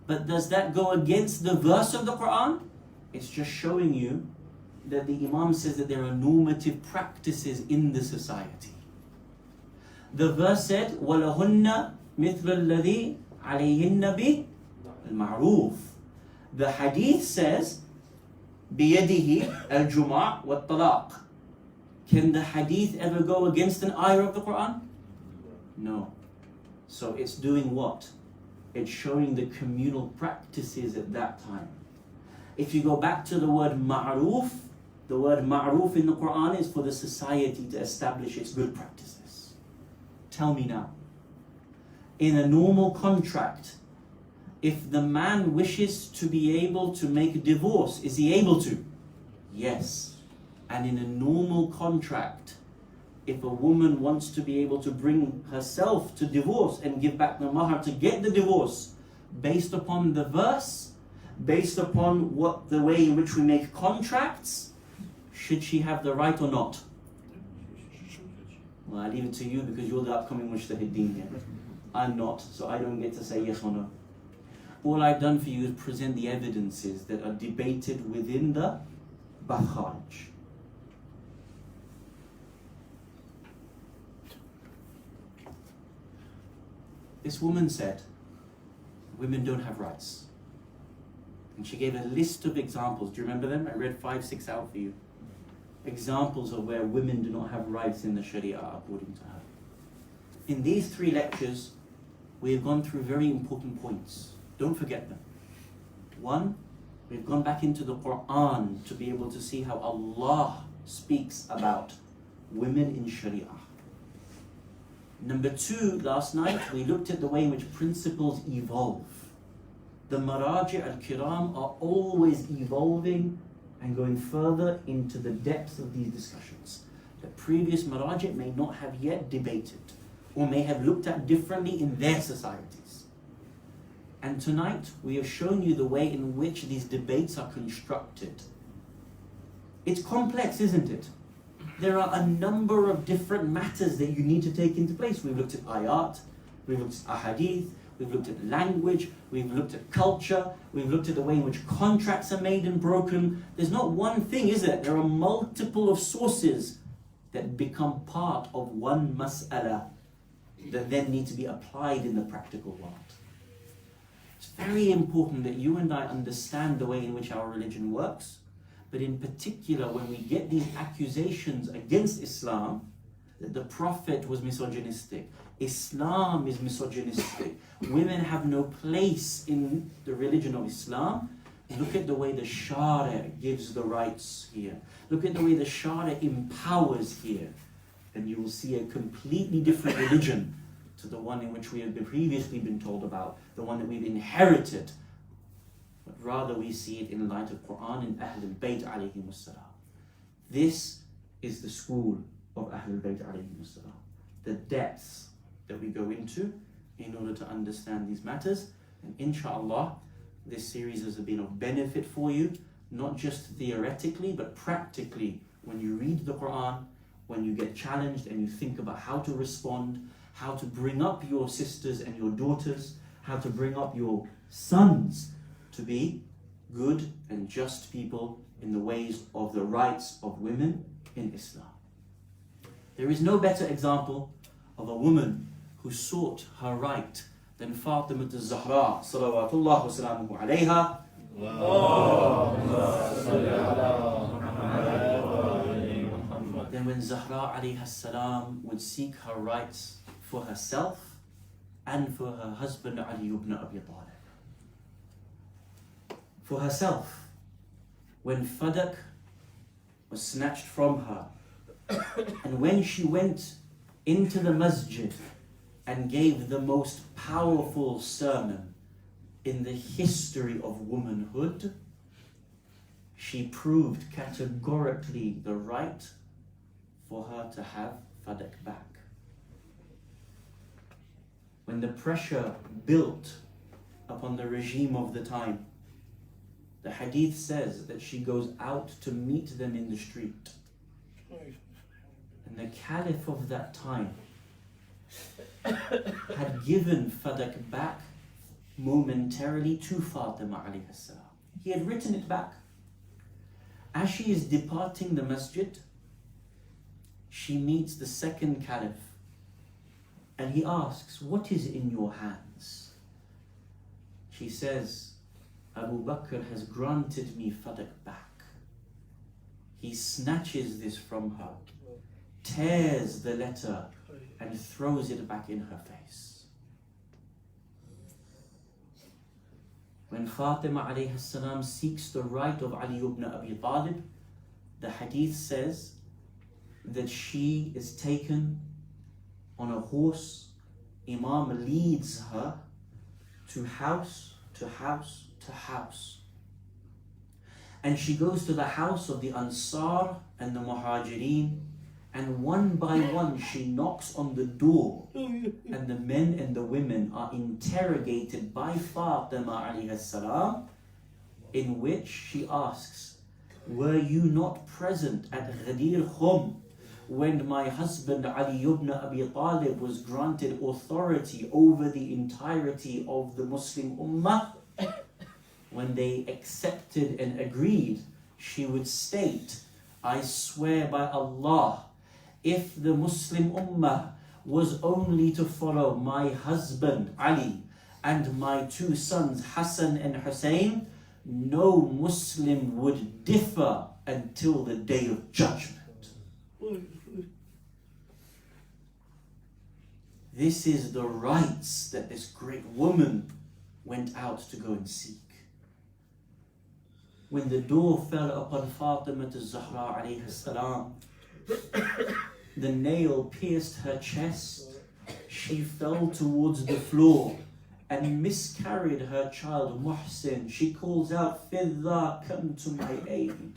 But does that go against the verse of the Quran? It's just showing you that the Imam says that there are normative practices in the society. The verse said, وَلَهُنَّ مِثْلَ الَّذِي عَلَيْهِنَّ بِالْمَعْرُوفِ. The hadith says, بِيَدِهِ الْجُمَعْ وَالطَّلَاقِ. Can the hadith ever go against an ayah of the Quran? No. So it's doing what? It's showing the communal practices at that time. If you go back to the word ma'ruf, the word ma'ruf in the Quran is for the society to establish its good practices. Tell me now, in a normal contract, if the man wishes to be able to make a divorce, is he able to? Yes. And in a normal contract, if a woman wants to be able to bring herself to divorce and give back the mahar to get the divorce, based upon the verse, based upon what the way in which we make contracts, should she have the right or not? Well, I leave it to you because you're the upcoming mujtahideen here. I'm not, so I don't get to say yes or no. All I've done for you is present the evidences that are debated within the Bakharj. This woman said, women don't have rights. And she gave a list of examples. Do you remember them? I read 5, 6 out for you. Examples of where women do not have rights in the Shari'ah according to her. In these 3 lectures, we have gone through very important points. Don't forget them. 1, we've gone back into the Quran to be able to see how Allah speaks about women in Shari'ah. Number 2, last night we looked at the way in which principles evolve. The Maraji al-Kiram are always evolving and going further into the depth of these discussions that previous Maraji may not have yet debated or may have looked at differently in their societies. And tonight we have shown you the way in which these debates are constructed. It's complex, isn't it? There are a number of different matters that you need to take into place. We've looked at ayat, we've looked at ahadith, we've looked at language, we've looked at culture, we've looked at the way in which contracts are made and broken. There's not one thing, is there? There are multiple of sources that become part of one mas'ala that then need to be applied in the practical world. It's very important that you and I understand the way in which our religion works, but in particular when we get these accusations against Islam, that the Prophet was misogynistic, Islam is misogynistic, women have no place in the religion of Islam. Look at the way the Shari'ah gives the rights here. Look at the way the Shari'ah empowers here. And you will see a completely different religion to the one in which we have previously been told about, the one that we've inherited. But rather we see it in light of Quran and Ahlul Bayt alayhim as-salam. This is the school of Ahlul Bayt alayhim as-salam. The depths that we go into in order to understand these matters. And inshallah, this series has been of benefit for you, not just theoretically, but practically. When you read the Quran, when you get challenged and you think about how to respond, how to bring up your sisters and your daughters, how to bring up your sons to be good and just people in the ways of the rights of women in Islam. There is no better example of a woman who sought her right than Fatimiya Zahra, salawatullah wa salamuhu alayha. Then when Zahra alayha salam would seek her rights for herself and for her husband Ali ibn Abi Talib. For herself, when Fadak was snatched from her, and when she went into the masjid and gave the most powerful sermon in the history of womanhood, she proved categorically the right for her to have Fadak back. When the pressure built upon the regime of the time, the hadith says that she goes out to meet them in the street. And the caliph of that time had given Fadak back momentarily to Fatima alayhi salam. He had written it back. As she is departing the masjid, she meets the second caliph and he asks, "What is in your hands?" She says, "Abu Bakr has granted me Fadak back." He snatches this from her, tears the letter and throws it back in her face. When Fatima alayhi salam seeks the right of Ali ibn Abi Talib, the hadith says that she is taken on a horse. Imam leads her to house to house to house. And she goes to the house of the Ansar and the Muhajirin, and one by one she knocks on the door, and the men and the women are interrogated by Fatima alayhi salam, in which she asks, "Were you not present at Ghadir Khum when my husband Ali ibn Abi Talib was granted authority over the entirety of the Muslim Ummah?" When they accepted and agreed, she would state, "I swear by Allah, if the Muslim Ummah was only to follow my husband Ali and my two sons Hassan and Hussein, no Muslim would differ until the day of judgment." This is the rights that this great woman went out to go and seek. When the door fell upon Fatima Zahra alayhi salam, the nail pierced her chest, she fell towards the floor and miscarried her child Muhsin. She calls out, "Fidda, come to my aid."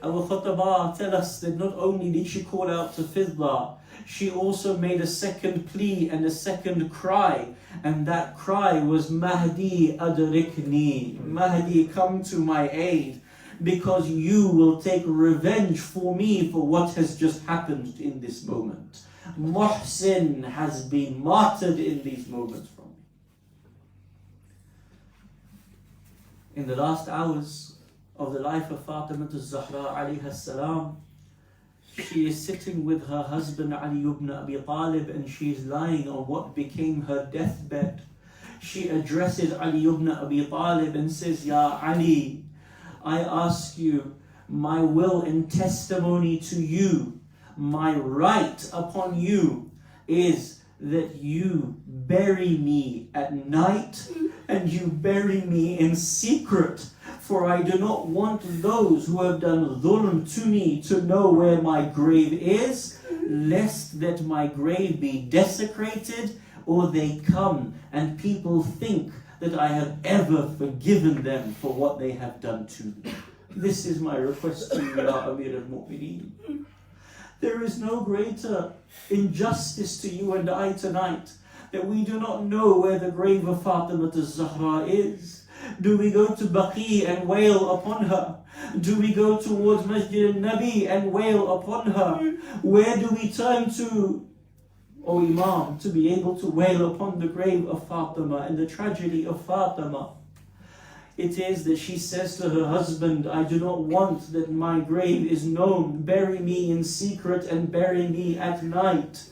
Our khutabah tell us that not only did she call out to Fidda, she also made a second plea and a second cry, and that cry was Mahdi adrikni, Mahdi come to my aid, because you will take revenge for me for what has just happened in this moment. Muhsin has been martyred in these moments from me. In the last hours of the life of Fatimah al-Zahra alayha salam, she is sitting with her husband Ali ibn Abi Talib, and she is lying on what became her deathbed. She addresses Ali ibn Abi Talib and says, Ya Ali, I ask you, my will and testimony to you, my right upon you is that you bury me at night and you bury me in secret. For I do not want those who have done dhulm to me to know where my grave is, lest that my grave be desecrated, or they come and people think that I have ever forgiven them for what they have done to me. This is my request to you, Ya Amir al-Mu'mineen. There is no greater injustice to you and I tonight that we do not know where the grave of Fatimah al-Zahra is. Do we go to Baqi and wail upon her? Do we go towards Masjid al-Nabi and wail upon her? Where do we turn to, O Imam, to be able to wail upon the grave of Fatima and the tragedy of Fatima? It is that she says to her husband, I do not want that my grave is known. Bury me in secret and bury me at night.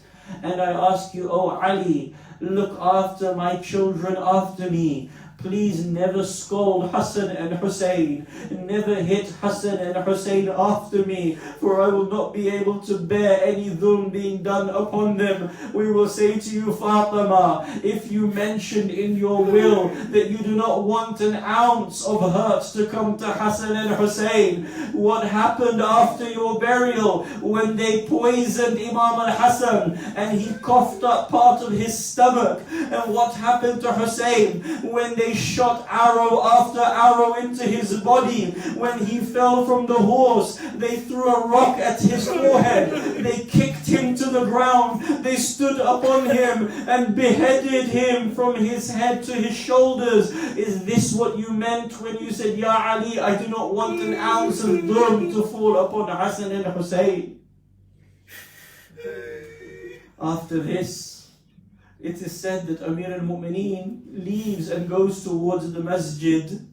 And I ask you, O Ali, look after my children after me. Please never scold Hassan and Hussein. Never hit Hassan and Hussein after me, for I will not be able to bear any dhulm being done upon them. We will say to you, Fatima, if you mentioned in your will that you do not want an ounce of hurt to come to Hassan and Hussein, what happened after your burial when they poisoned Imam al-Hassan and he coughed up part of his stomach? And what happened to Hussein when they shot arrow after arrow into his body? When he fell from the horse, they threw a rock at his forehead. They kicked him to the ground. They stood upon him and beheaded him from his head to his shoulders. Is this what you meant when you said, Ya Ali, I do not want an ounce of dhulm to fall upon Hassan and Hussein? After this, it is said that Amir al-Mu'mineen leaves and goes towards the masjid.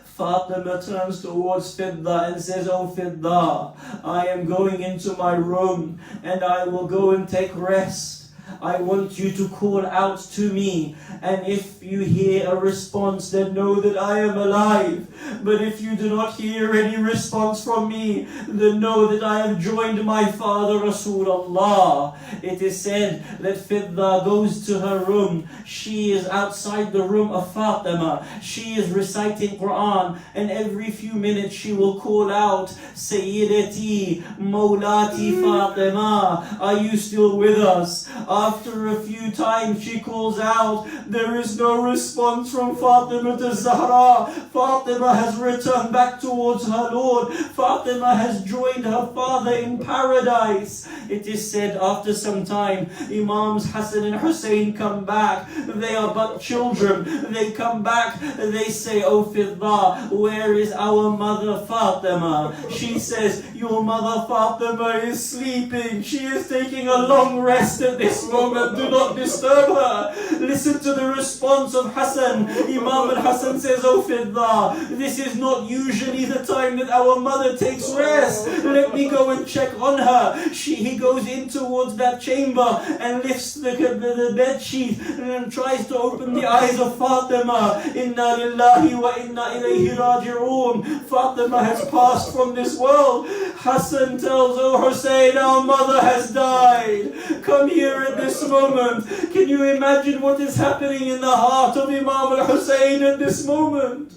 Fatima turns towards Fidda and says, Oh Fidda, I am going into my room and I will go and take rest. I want you to call out to me, and if you hear a response, then know that I am alive. But if you do not hear any response from me, then know that I have joined my father Rasulullah. It is said that Fidda goes to her room. She is outside the room of Fatima. She is reciting Quran, and every few minutes she will call out, Sayyidati, Mawlati Fatima, are you still with us? After a few times she calls out, there is no response from Fatima al-Zahra. Fatima has returned back towards her Lord. Fatima has joined her father in paradise. It is said after some time, Imams Hassan and Hussein come back. They are but children. They come back. They say, Oh Fidda, where is our mother Fatima? She says, your mother Fatima is sleeping. She is taking a long rest at this moment. Do not disturb her. Listen to the response of Hassan. Imam al-Hassan says, Oh Fidda, this is not usually the time that our mother takes rest. Let me go and check on her. He goes in towards that chamber and lifts the bed sheet and tries to open the eyes of Fatima. Inna lillahi wa inna ilayhi raji'un. Fatima has passed from this world. Hassan tells, Oh Hussein, our mother has died. Come here at this moment. Can you imagine what is happening in the heart of Imam al-Hussein at this moment?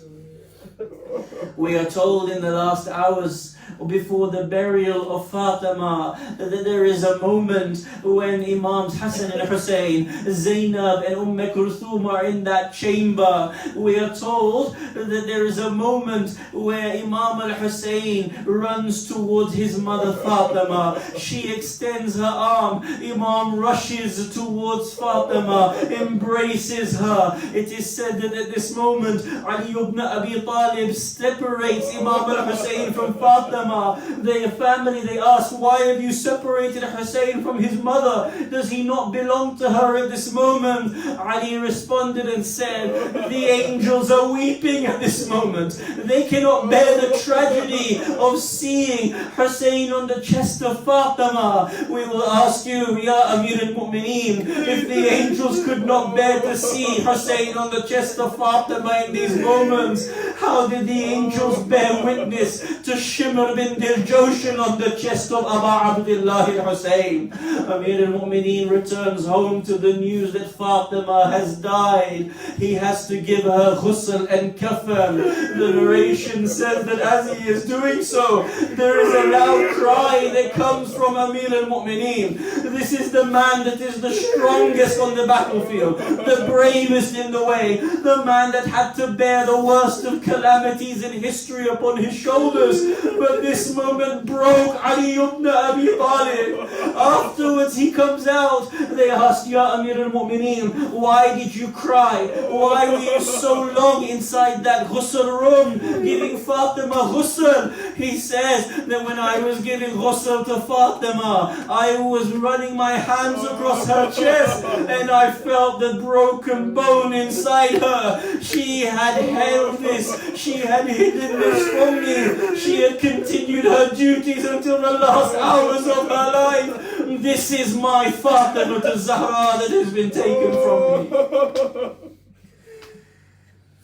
We are told in the last hours before the burial of Fatima, that there is a moment when Imams Hassan and Hussein, Zainab and Kulthum are in that chamber. We are told that there is a moment where Imam al-Hussein runs towards his mother Fatima. She extends her arm. Imam rushes towards Fatima, embraces her. It is said that at this moment, Ali ibn Abi Talib separates Imam al-Hussein from Fatima. Their family, they ask, why have you separated Hussein from his mother? Does he not belong to her at this moment? Ali responded and said, the angels are weeping at this moment. They cannot bear the tragedy of seeing Hussein on the chest of Fatima. We will ask you, Ya Amir al-Mu'mineen, if the angels could not bear to see Hussein on the chest of Fatima in these moments, how did the angels bear witness to Shimr bin Diljoshan on the chest of Aba Abdullah al-Hussein? Amir al-Mu'mineen returns home to the news that Fatima has died. He has to give her ghusl and kafan. The narration says that as he is doing so, there is a loud cry that comes from Amir al-Mu'mineen. This is the man that is the strongest on the battlefield, the bravest in the way, the man that had to bear the worst of calamities in history upon his shoulders. But this moment broke Ali ibn Abi Talib. Afterwards he comes out. They ask, Ya Amir al-Mu'mineen, why did you cry? Why were you so long inside that ghusl room giving Fatima ghusl? He says that when I was giving ghusl to Fatima, I was running my hands across her chest and I felt the broken bone inside her. She had held this, she had hidden this from me, she had continued her duties until the last hours of her life. This is my Fatima Zahra that has been taken from me.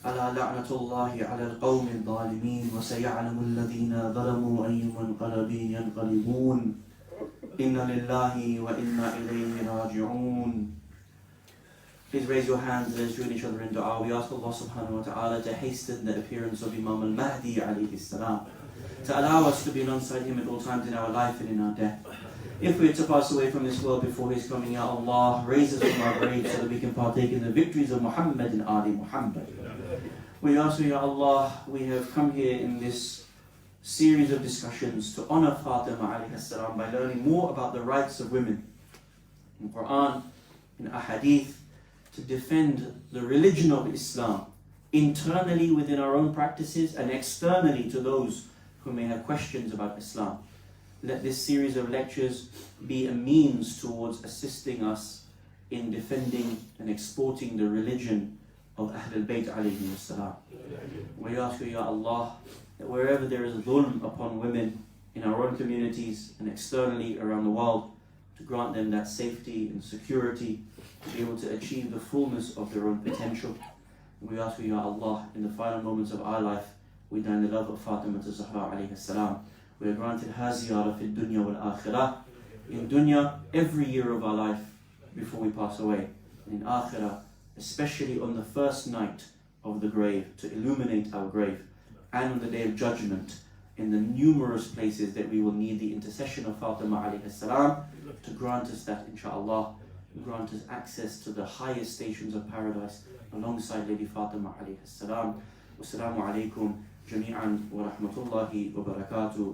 ألا لعنة الله على القوم الظالمين وسيعلم الذين ظلموا أي منقلب ينقلبون إنا لله وإنا إليه راجعون. Please raise your hands and let's join each other in dua. We ask Allah subhanahu wa ta'ala to hasten the appearance of Imam al-Mahdi alayhi salam, to allow us to be alongside him at all times in our life and in our death. If we are to pass away from this world before his coming, Ya Allah, raise us from our graves so that we can partake in the victories of Muhammad and Ali Muhammad. We ask you, Ya Allah, we have come here in this series of discussions to honor Fatima alayhi salam by learning more about the rights of women in Quran, in Ahadith, to defend the religion of Islam internally within our own practices and externally to those who may have questions about Islam. Let this series of lectures be a means towards assisting us in defending and exporting the religion of Ahlul Bayt alayhi salam. We ask you, Ya Allah, that wherever there is dhulm upon women in our own communities and externally around the world, to grant them that safety and security to be able to achieve the fullness of their own potential. We ask you, Ya Allah, in the final moments of our life, we die in the love of Fatima Zahra alayhi salam. We are granted her ziyarah fi dunya wal akhirah. In dunya, every year of our life before we pass away. And in akhirah, especially on the first night of the grave, to illuminate our grave. And on the day of judgment, in the numerous places that we will need the intercession of Fatima alayhi salam to grant us that, inshaAllah, grant us access to the highest stations of paradise alongside Lady Fatima alayhi salam. Wassalamu alaikum jami'an wa rahmatullahi wa barakatuh.